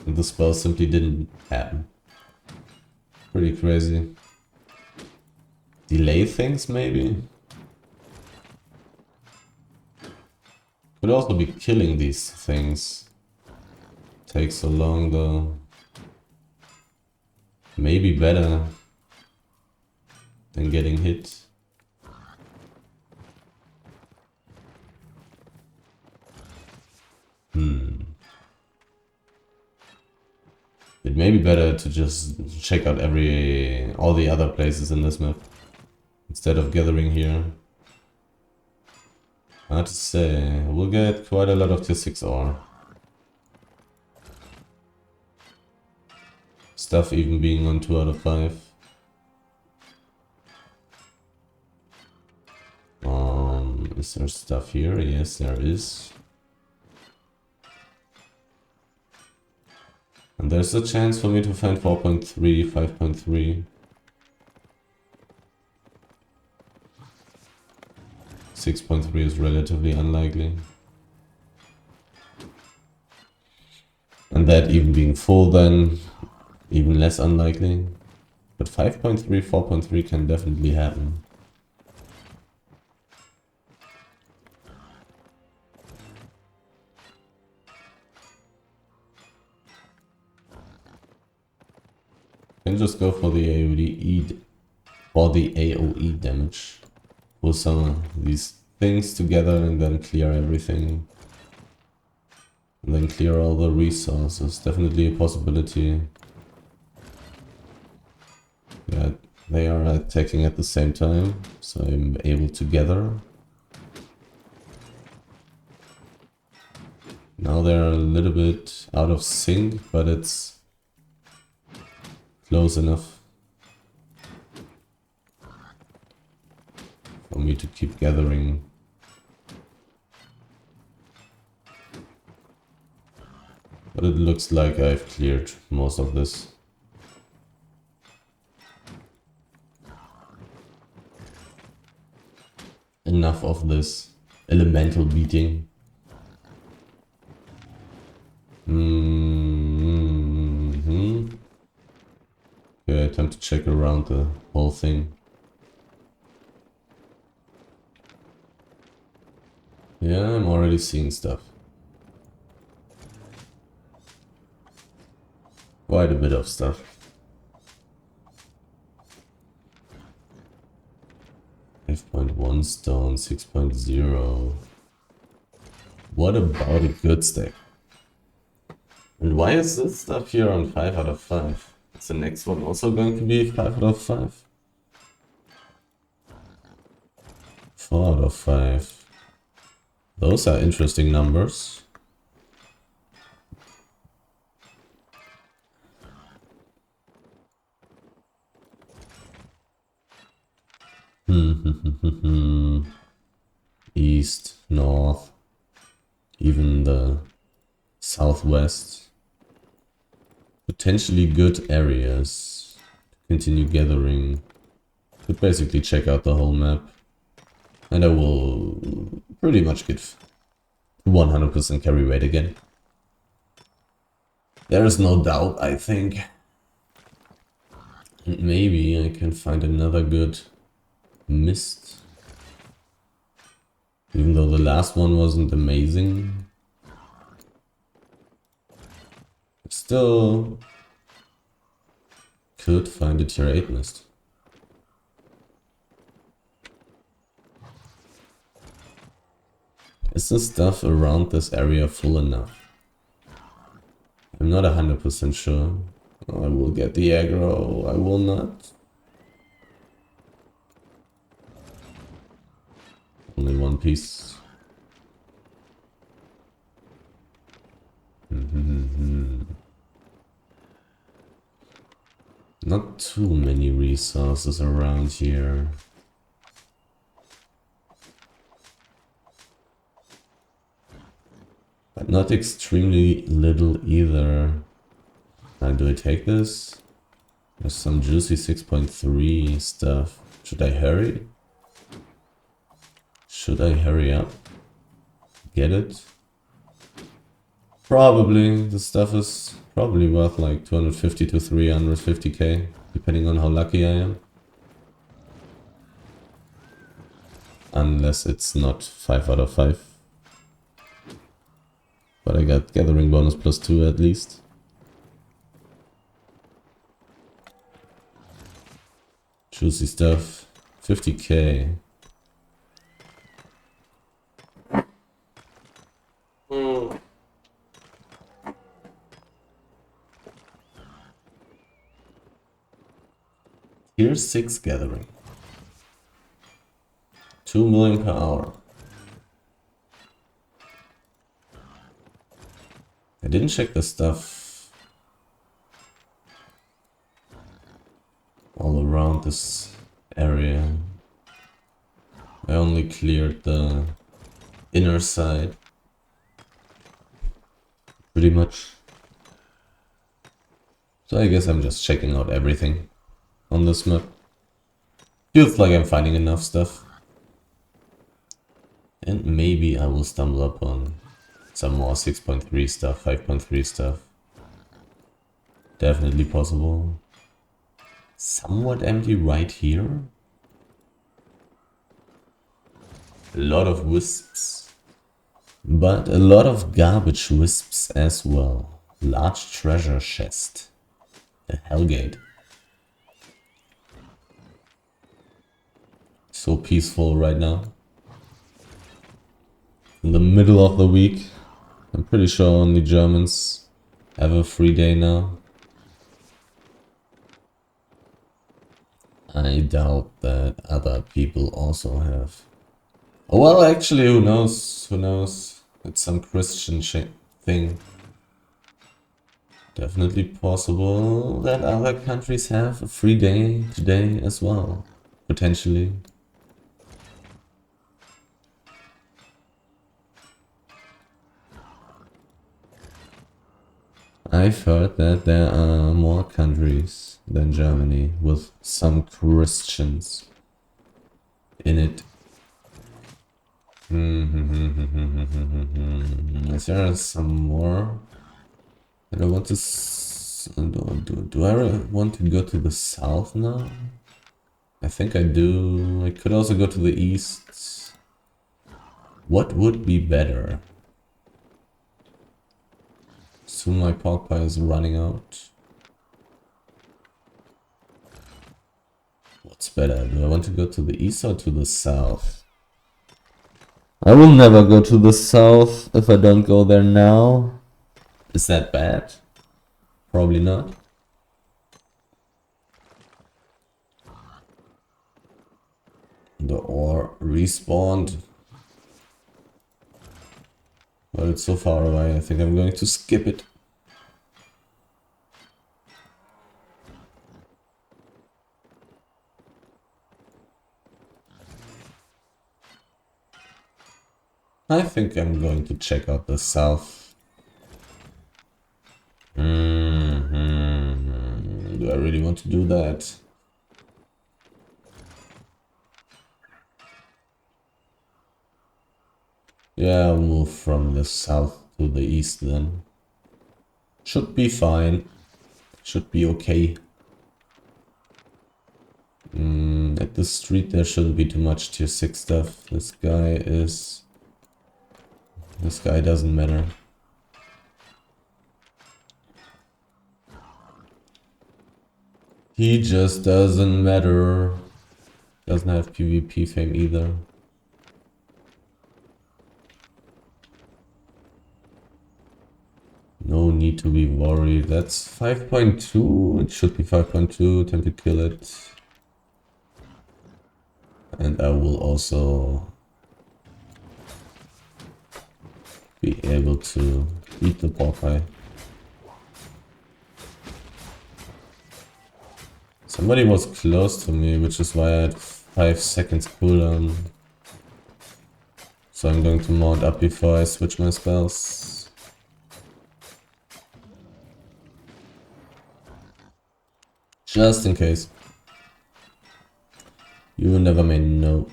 And the spell simply didn't happen. Pretty crazy. Delay things, maybe? Could also be killing these things. Takes so long though. Maybe better than getting hit. It may be better to just check out all the other places in this map instead of gathering here. Hard to say. We'll get quite a lot of tier 6 ore. Stuff even being on 2 out of 5. Is there stuff here? Yes, there is. And there's a chance for me to find 4.3, 5.3. 6.3 is relatively unlikely. And that even being full then, even less unlikely. But 5.3, 4.3 can definitely happen. Can just go for the AoE damage. Pull some of these things together and then clear everything. And then clear all the resources. Definitely a possibility. Yeah, they are attacking at the same time, so I'm able to gather. Now they're a little bit out of sync, but it's close enough for me to keep gathering. But it looks like I've cleared most of this. Enough of this elemental beating. Okay, time to check around the whole thing. Yeah, I'm already seeing stuff. Quite a bit of stuff. 5.1 stone, 6.0. What about a good stack? And why is this stuff here on 5 out of 5? Is the next one also going to be 5 out of 5? 4 out of 5. Those are interesting numbers. East, north, even the southwest. Potentially good areas to continue gathering. Could basically check out the whole map. And I will pretty much get 100% carry rate again. There is no doubt, I think. And maybe I can find another good mist. Even though the last one wasn't amazing. Still could find a tier 8 mist. Is the stuff around this area full enough? I'm not 100% sure. I will get the aggro, I will not. Only one piece. Not too many resources around here. But not extremely little either. Do I take this? There's some juicy 6.3 stuff. Should I hurry? Should I hurry up? Get it? Probably. The stuff is probably worth like 250 to 350k, depending on how lucky I am. Unless it's not 5 out of 5. But I got gathering bonus +2 at least. Juicy stuff. 50k. Tier 6 gathering. 2 million per hour. I didn't check the stuff all around this area. I only cleared the inner side. Pretty much. So I guess I'm just checking out everything on this map. Feels like I'm finding enough stuff. And maybe I will stumble upon some more 6.3 stuff, 5.3 stuff. Definitely possible. Somewhat empty right here. A lot of wisps. But a lot of garbage wisps as well. Large treasure chest. A hellgate. So peaceful right now. In the middle of the week. I'm pretty sure only Germans have a free day now. I doubt that other people also have. Oh, well, actually, who knows? Who knows? It's some Christian thing. Definitely possible that other countries have a free day today as well. Potentially. I've heard that there are more countries than Germany with some Christians in it. Is there some more that I want to do I want to go to the south now? I think I do. I could also go to the east. What would be better? Soon my pork pie is running out. What's better? Do I want to go to the east or to the south? I will never go to the south if I don't go there now. Is that bad? Probably not. The ore respawned. Well, it's so far away, I think I'm going to skip it. I think I'm going to check out the south. Do I really want to do that? Yeah, I'll move from the south to the east then. Should be fine. Should be okay. At the street there shouldn't be too much tier 6 stuff. This guy doesn't matter. He just doesn't matter. Doesn't have PvP fame either. No need to be worried. That's 5.2. It should be 5.2. Time to kill it. And I will also be able to eat the pork pie. Somebody was close to me, which is why I had 5 seconds cooldown. So I'm going to mount up before I switch my spells. Just in case. You never may know.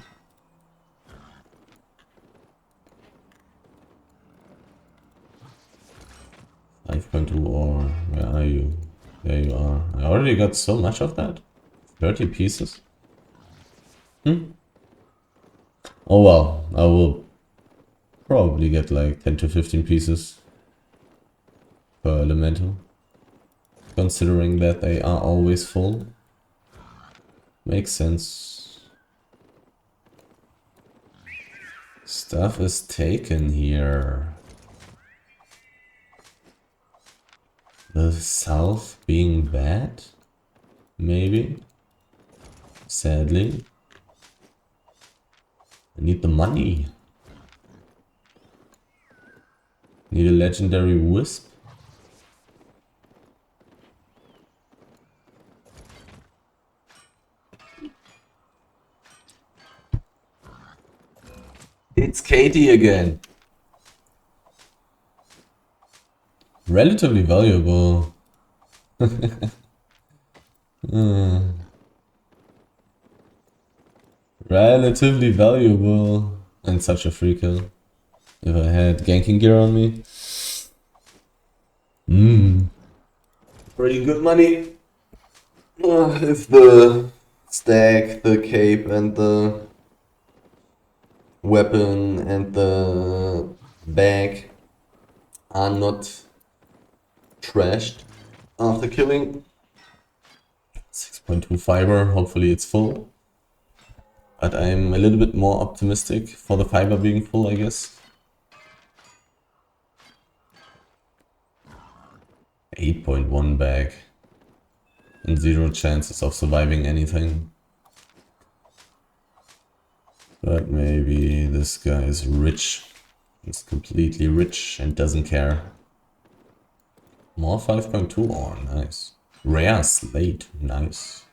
.2 ore, where are you? There you are. I already got so much of that? 30 pieces? Oh well, I will probably get like 10 to 15 pieces per elemental. Considering that they are always full. Makes sense. Stuff is taken here. The south being bad? Maybe? Sadly. I need the money. Need a legendary wisp? It's Katie again. Relatively valuable. Relatively valuable. And such a free kill. If I had ganking gear on me. Pretty good money. If the stack, the cape and the weapon and the bag are not trashed after killing. 6.2 fiber, hopefully it's full. But I'm a little bit more optimistic for the fiber being full, I guess. 8.1 bag. And 0 chances of surviving anything. But maybe this guy is rich. He's completely rich and doesn't care. More 5.2 ore, nice. Rare slate, nice.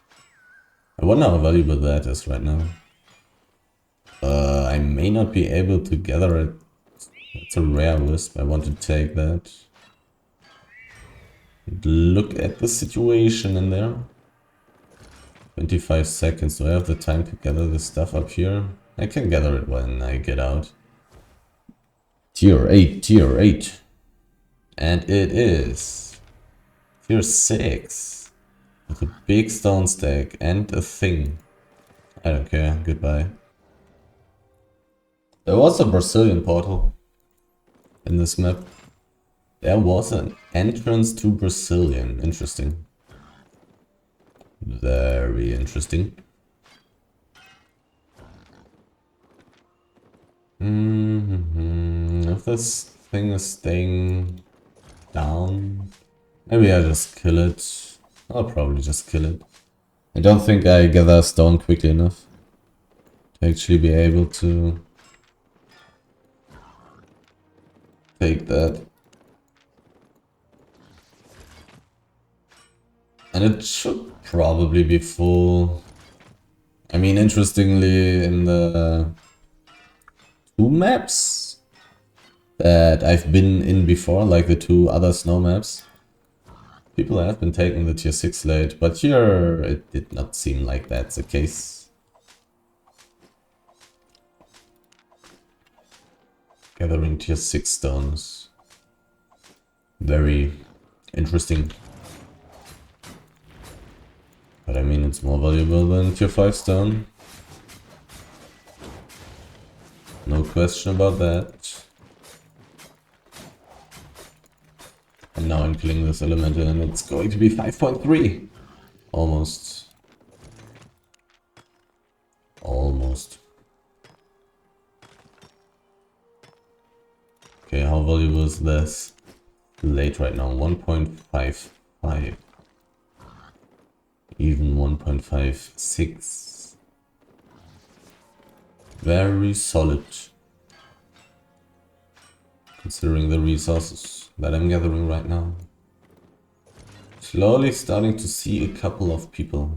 I wonder how valuable that is right now. I may not be able to gather it. It's a rare wisp, I want to take that. Look at the situation in there. 25 seconds, do I have the time to gather the stuff up here? I can gather it when I get out. Tier 8, tier 8. And it is tier 6. With a big stone stack and a thing. I don't care, goodbye. There was a Brazilian portal in this map. There was an entrance to Brazilian. Interesting. Very interesting. If this thing is staying down, maybe I just kill it. I'll probably just kill it. I don't think I gather stone quickly enough to actually be able to take that. And it should probably be full. I mean, interestingly, in the 2 maps that I've been in before, like the 2 other snow maps, people have been taking the tier 6 slate, but here it did not seem like that's the case. Gathering tier 6 stones. Very interesting. But I mean, it's more valuable than tier 5 stone. No question about that. And now I'm killing this elemental and it's going to be 5.3. Almost. Almost. Okay, how valuable is this? Late right now, 1.55. Even 1.56. Very solid. Considering the resources that I'm gathering right now. Slowly starting to see a couple of people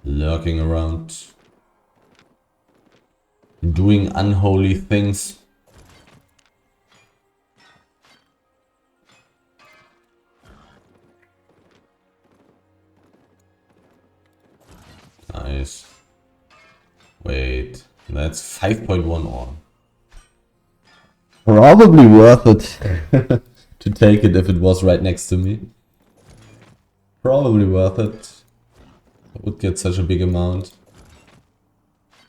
lurking around, doing unholy things. Nice. Wait, that's 5.1 ore. Probably worth it to take it if it was right next to me. Probably worth it. I would get such a big amount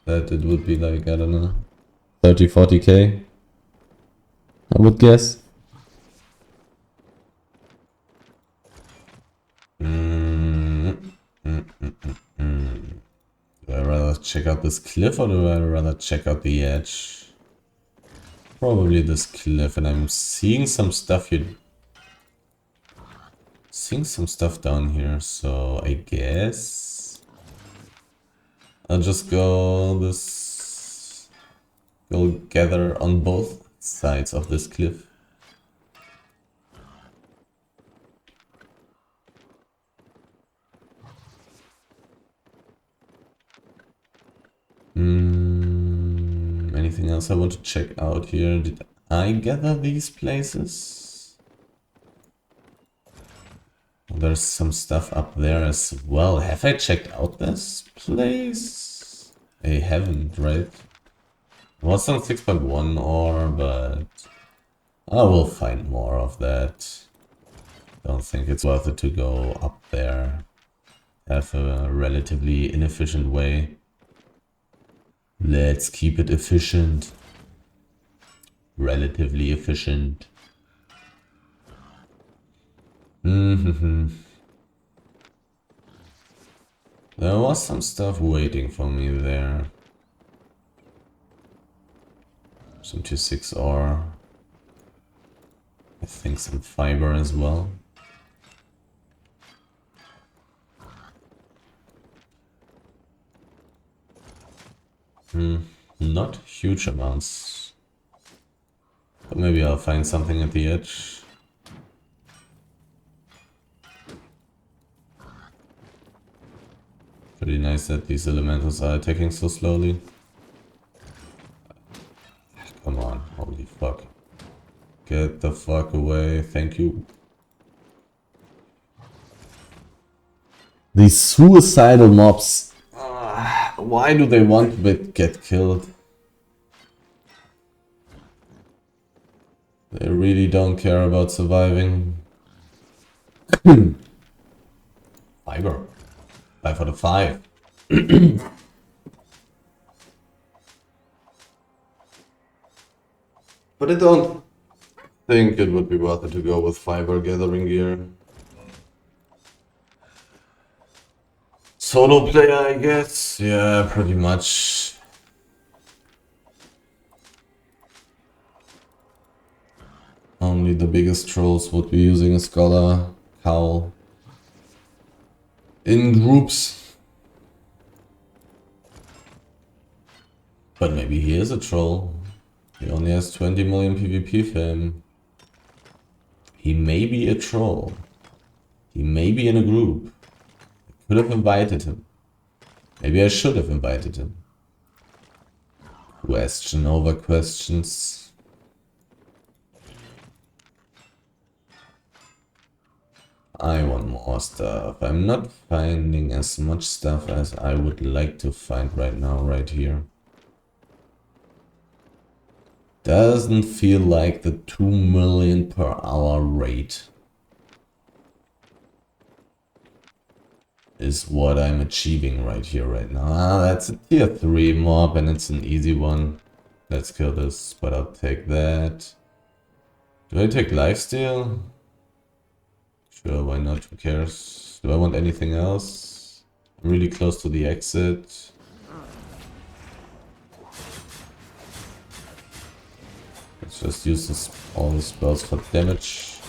that it would be like, I don't know, 30-40k, I would guess. Do I rather check out this cliff or do I rather check out the edge? Probably this cliff, and I'm seeing some stuff here. Seeing some stuff down here, so I guess I'll just go gather on both sides of this cliff. Anything else I want to check out here? Did I gather these places? There's some stuff up there as well. Have I checked out this place? I haven't, right? It was on 6.1 ore, but I will find more of that. Don't think it's worth it to go up there. Have a relatively inefficient way. Let's keep it efficient. Relatively efficient. There was some stuff waiting for me there. 76 ore. I think some fiber as well. Not huge amounts. But maybe I'll find something at the edge. Pretty nice that these elementals are attacking so slowly. Come on, holy fuck. Get the fuck away, thank you. These suicidal mobs. Why do they want to get killed? They really don't care about surviving. Fiber. 5 out of 5. But I don't think it would be worth it to go with fiber gathering gear. Solo player, I guess. Yeah, pretty much. Only the biggest trolls would be using a scholar cowl in groups. But maybe he is a troll. He only has 20 million PvP fame. He may be a troll. He may be in a group. Could have invited him. Maybe I should have invited him. Question over questions. I want more stuff. I'm not finding as much stuff as I would like to find right now, right here. Doesn't feel like the 2 million per hour rate is what I'm achieving right here, right now. That's a tier 3 mob and it's an easy one. Let's kill this, but I'll take that. Do I take lifesteal? Sure, why not? Who cares? Do I want anything else? I'm really close to the exit. Let's just use all the spells for damage.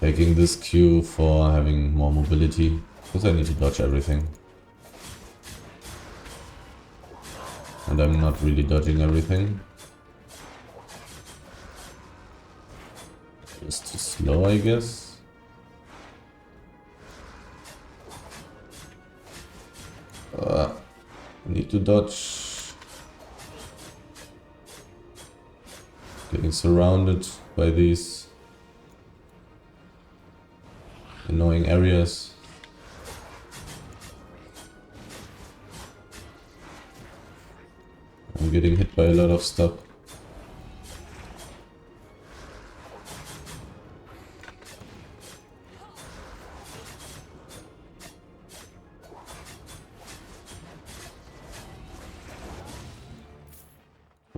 Taking this Q for having more mobility, because I need to dodge everything. And I'm not really dodging everything. Just too slow, I guess. Need to dodge. Getting surrounded by these annoying areas. I'm getting hit by a lot of stuff.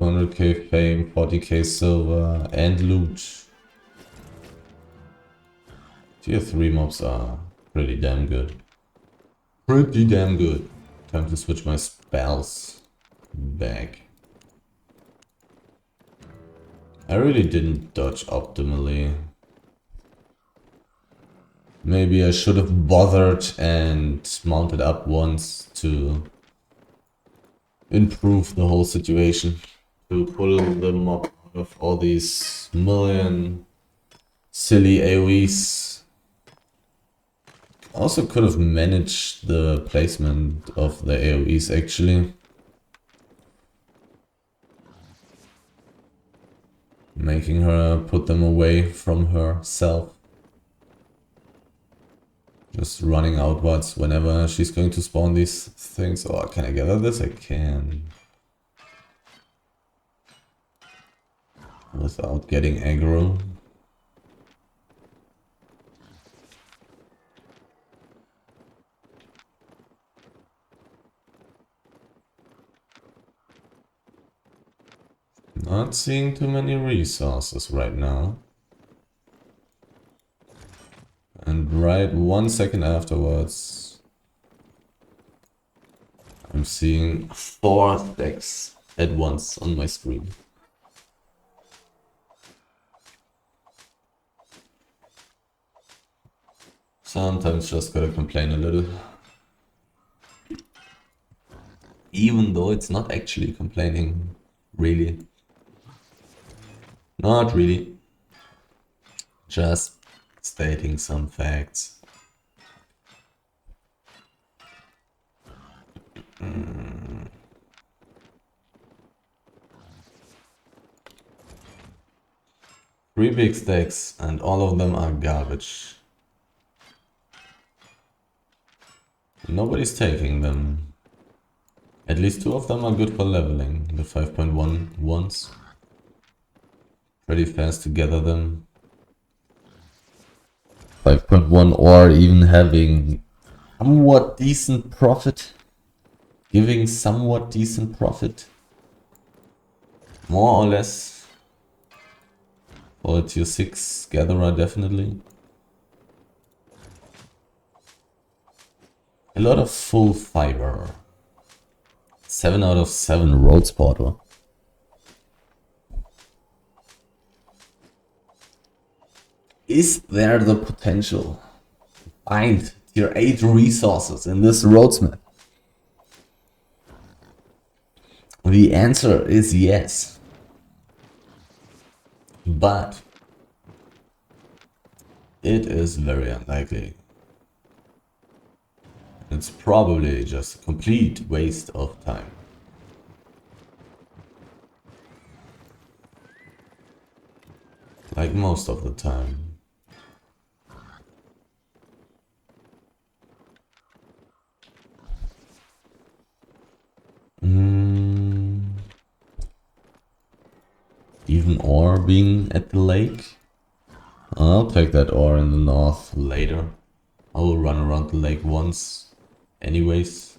$100k fame, 40k silver, and loot. Tier 3 mobs are pretty damn good. Pretty damn good. Time to switch my spells back. I really didn't dodge optimally. Maybe I should have bothered and mounted up once to improve the whole situation. To pull the mob out of all these million silly AoEs. Also could have managed the placement of the AoEs actually. Making her put them away from herself. Just running outwards whenever she's going to spawn these things. Oh, can I gather this? I can. Without getting aggro. Not seeing too many resources right now. And right 1 second afterwards, I'm seeing 4 stacks at once on my screen. Sometimes just gotta complain a little. Even though it's not actually complaining, really. Not really. Just stating some facts. 3 big stacks and all of them are garbage. Nobody's taking them. At least 2 of them are good for leveling. The 5.1 ones. Pretty fast to gather them. 5.1 or even having somewhat decent profit. Giving somewhat decent profit. More or less. For a tier 6 gatherer definitely. A lot of full fiber. 7 out of 7 road spotter. Is there the potential to find tier 8 resources in this roadsmith? The answer is yes. But it is very unlikely. It's probably just a complete waste of time. Like most of the time. Even ore being at the lake? I'll take that ore in the north later. I will run around the lake once. Anyways,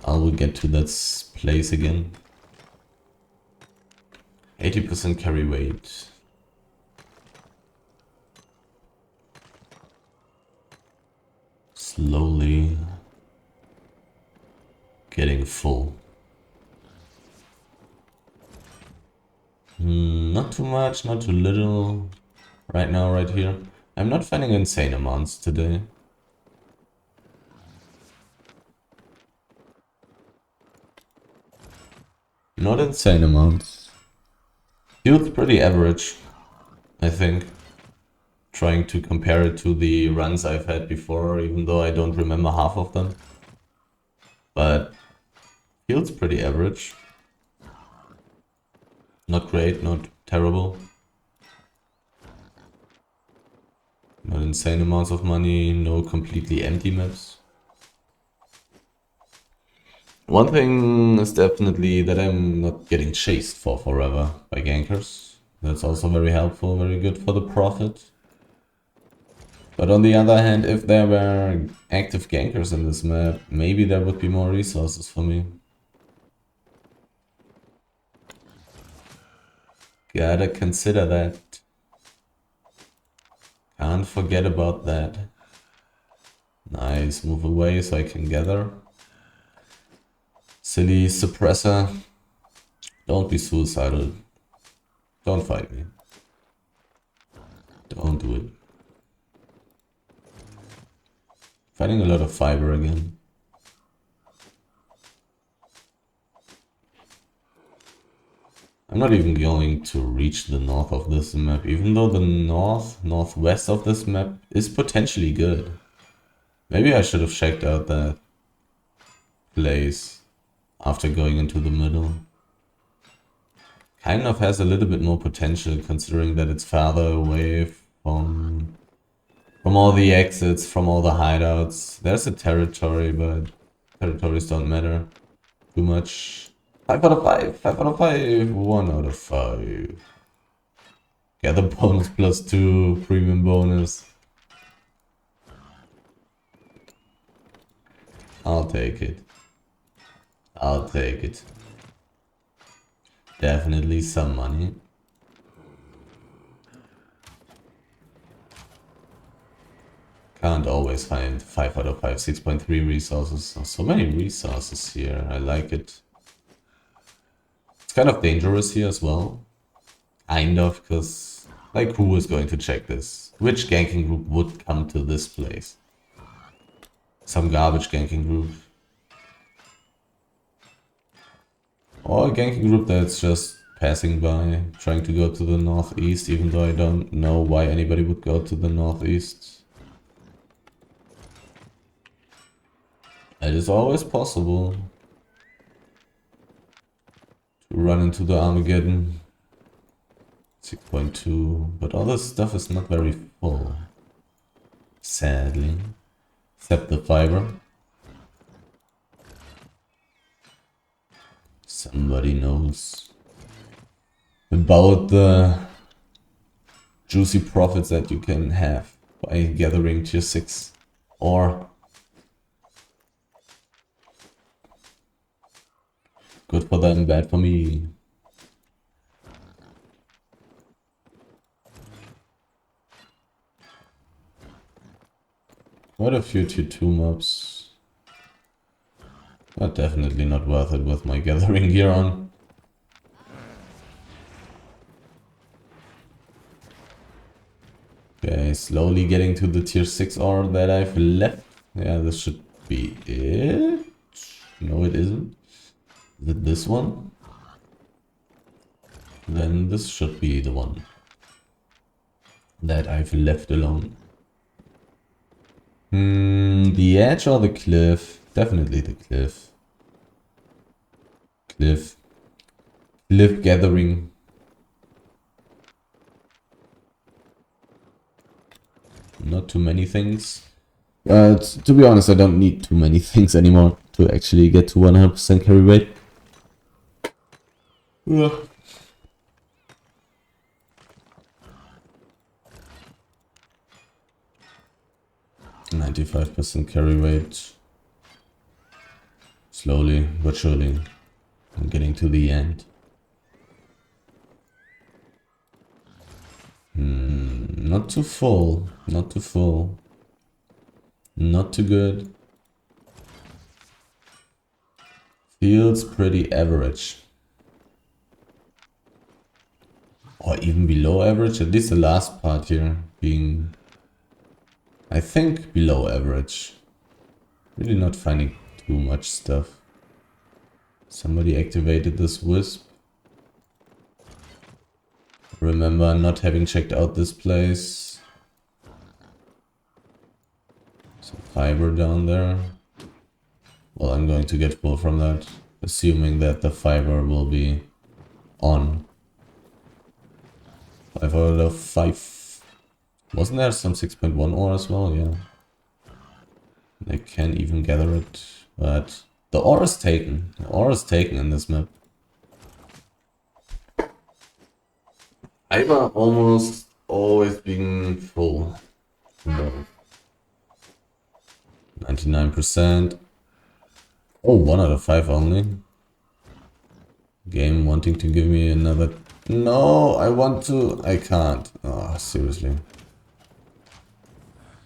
I will get to that place again. 80% carry weight. Slowly getting full. Not too much, not too little. Right now, right here. I'm not finding insane amounts today. Not insane amounts. Feels pretty average, I think. Trying to compare it to the runs I've had before, even though I don't remember half of them. But Feels pretty average. Not great, not terrible. Not insane amounts of money, no completely empty maps. One thing is definitely that I'm not getting chased for forever by gankers. That's also very helpful, very good for the profit. But on the other hand, if there were active gankers in this map, maybe there would be more resources for me. Gotta consider that. Can't forget about that. Nice, move away so I can gather. Silly suppressor. Don't be suicidal. Don't fight me. Don't do it. Finding a lot of fiber again. I'm not even going to reach the north of this map, even though the northwest of this map is potentially good. Maybe I should have checked out that place after going into the middle. Kind of has a little bit more potential considering that it's farther away from all the exits, from all the hideouts. There's a territory, but territories don't matter too much. 5 out of 5, 5 out of 5, 1 out of 5. Gather bonus +2, premium bonus. I'll take it. I'll take it. Definitely some money. Can't always find 5 out of 5, 6.3 resources. So many resources here, I like it. It's kind of dangerous here as well. Kind of, because like who is going to check this? Which ganking group would come to this place? Some garbage ganking group. Or a ganking group that's just passing by, trying to go to the northeast, even though I don't know why anybody would go to the northeast. It is always possible to run into the Armageddon. 6.2, but all this stuff is not very full. Sadly. Except the fiber. Somebody knows about the juicy profits that you can have by gathering tier 6 or good for them, bad for me. Quite a few tier 2 mobs. But definitely not worth it with my gathering gear on. Okay, slowly getting to the tier 6 ore that I've left. Yeah, this should be it. No, it isn't. Is it this one? Then this should be the one that I've left alone. The edge or the cliff? Definitely the cliff. Cliff gathering. Not too many things. To be honest, I don't need too many things anymore to actually get to 100% carry rate. Ugh. 95% carry rate. Slowly but surely, I'm getting to the end. Not too full, not too full. Not too good. Feels pretty average. Or even below average, at least the last part here being, I think, below average. Really not finding too much stuff. Somebody activated this wisp. Remember not having checked out this place. Some fiber down there. Well, I'm going to get full from that. Assuming that the fiber will be on. 5 out of 5. Wasn't there some 6.1 ore as well? Yeah. They can't even gather it, but the ore is taken. The ore is taken in this map. Fiber almost always being full. No. 99%. Oh, 1 out of 5 only. Game wanting to give me another... No, I want to... I can't. Oh, seriously.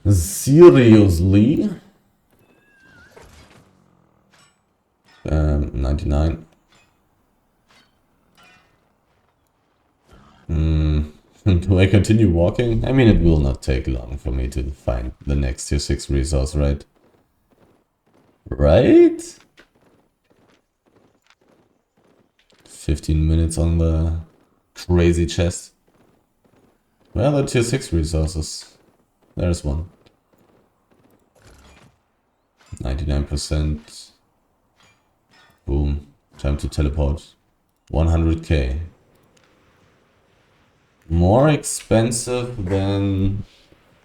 Seriously? 99. Do I continue walking? I mean, it will not take long for me to find the next tier 6 resource, right? Right? 15 minutes on the crazy chest. Well, the tier 6 resources. There's one. 99%. Boom. Time to teleport. 100k. More expensive than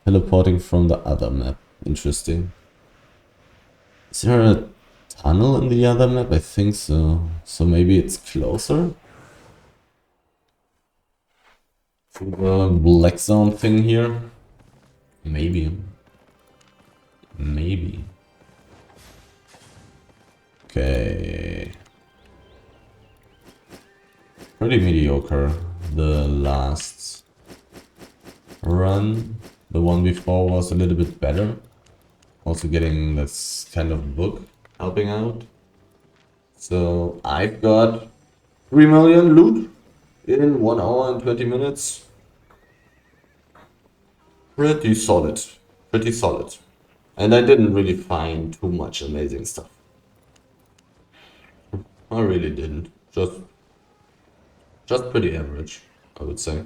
teleporting from the other map. Interesting. Is there a tunnel in the other map? I think so. So maybe it's closer? To the black zone thing here? Maybe. Maybe. Okay. Pretty mediocre. The last run. The one before was a little bit better. Also getting this kind of book helping out. So I've got 3 million loot in 1 hour and 20 minutes. Pretty solid. Pretty solid. And I didn't really find too much amazing stuff. I really didn't. Just pretty average, I would say.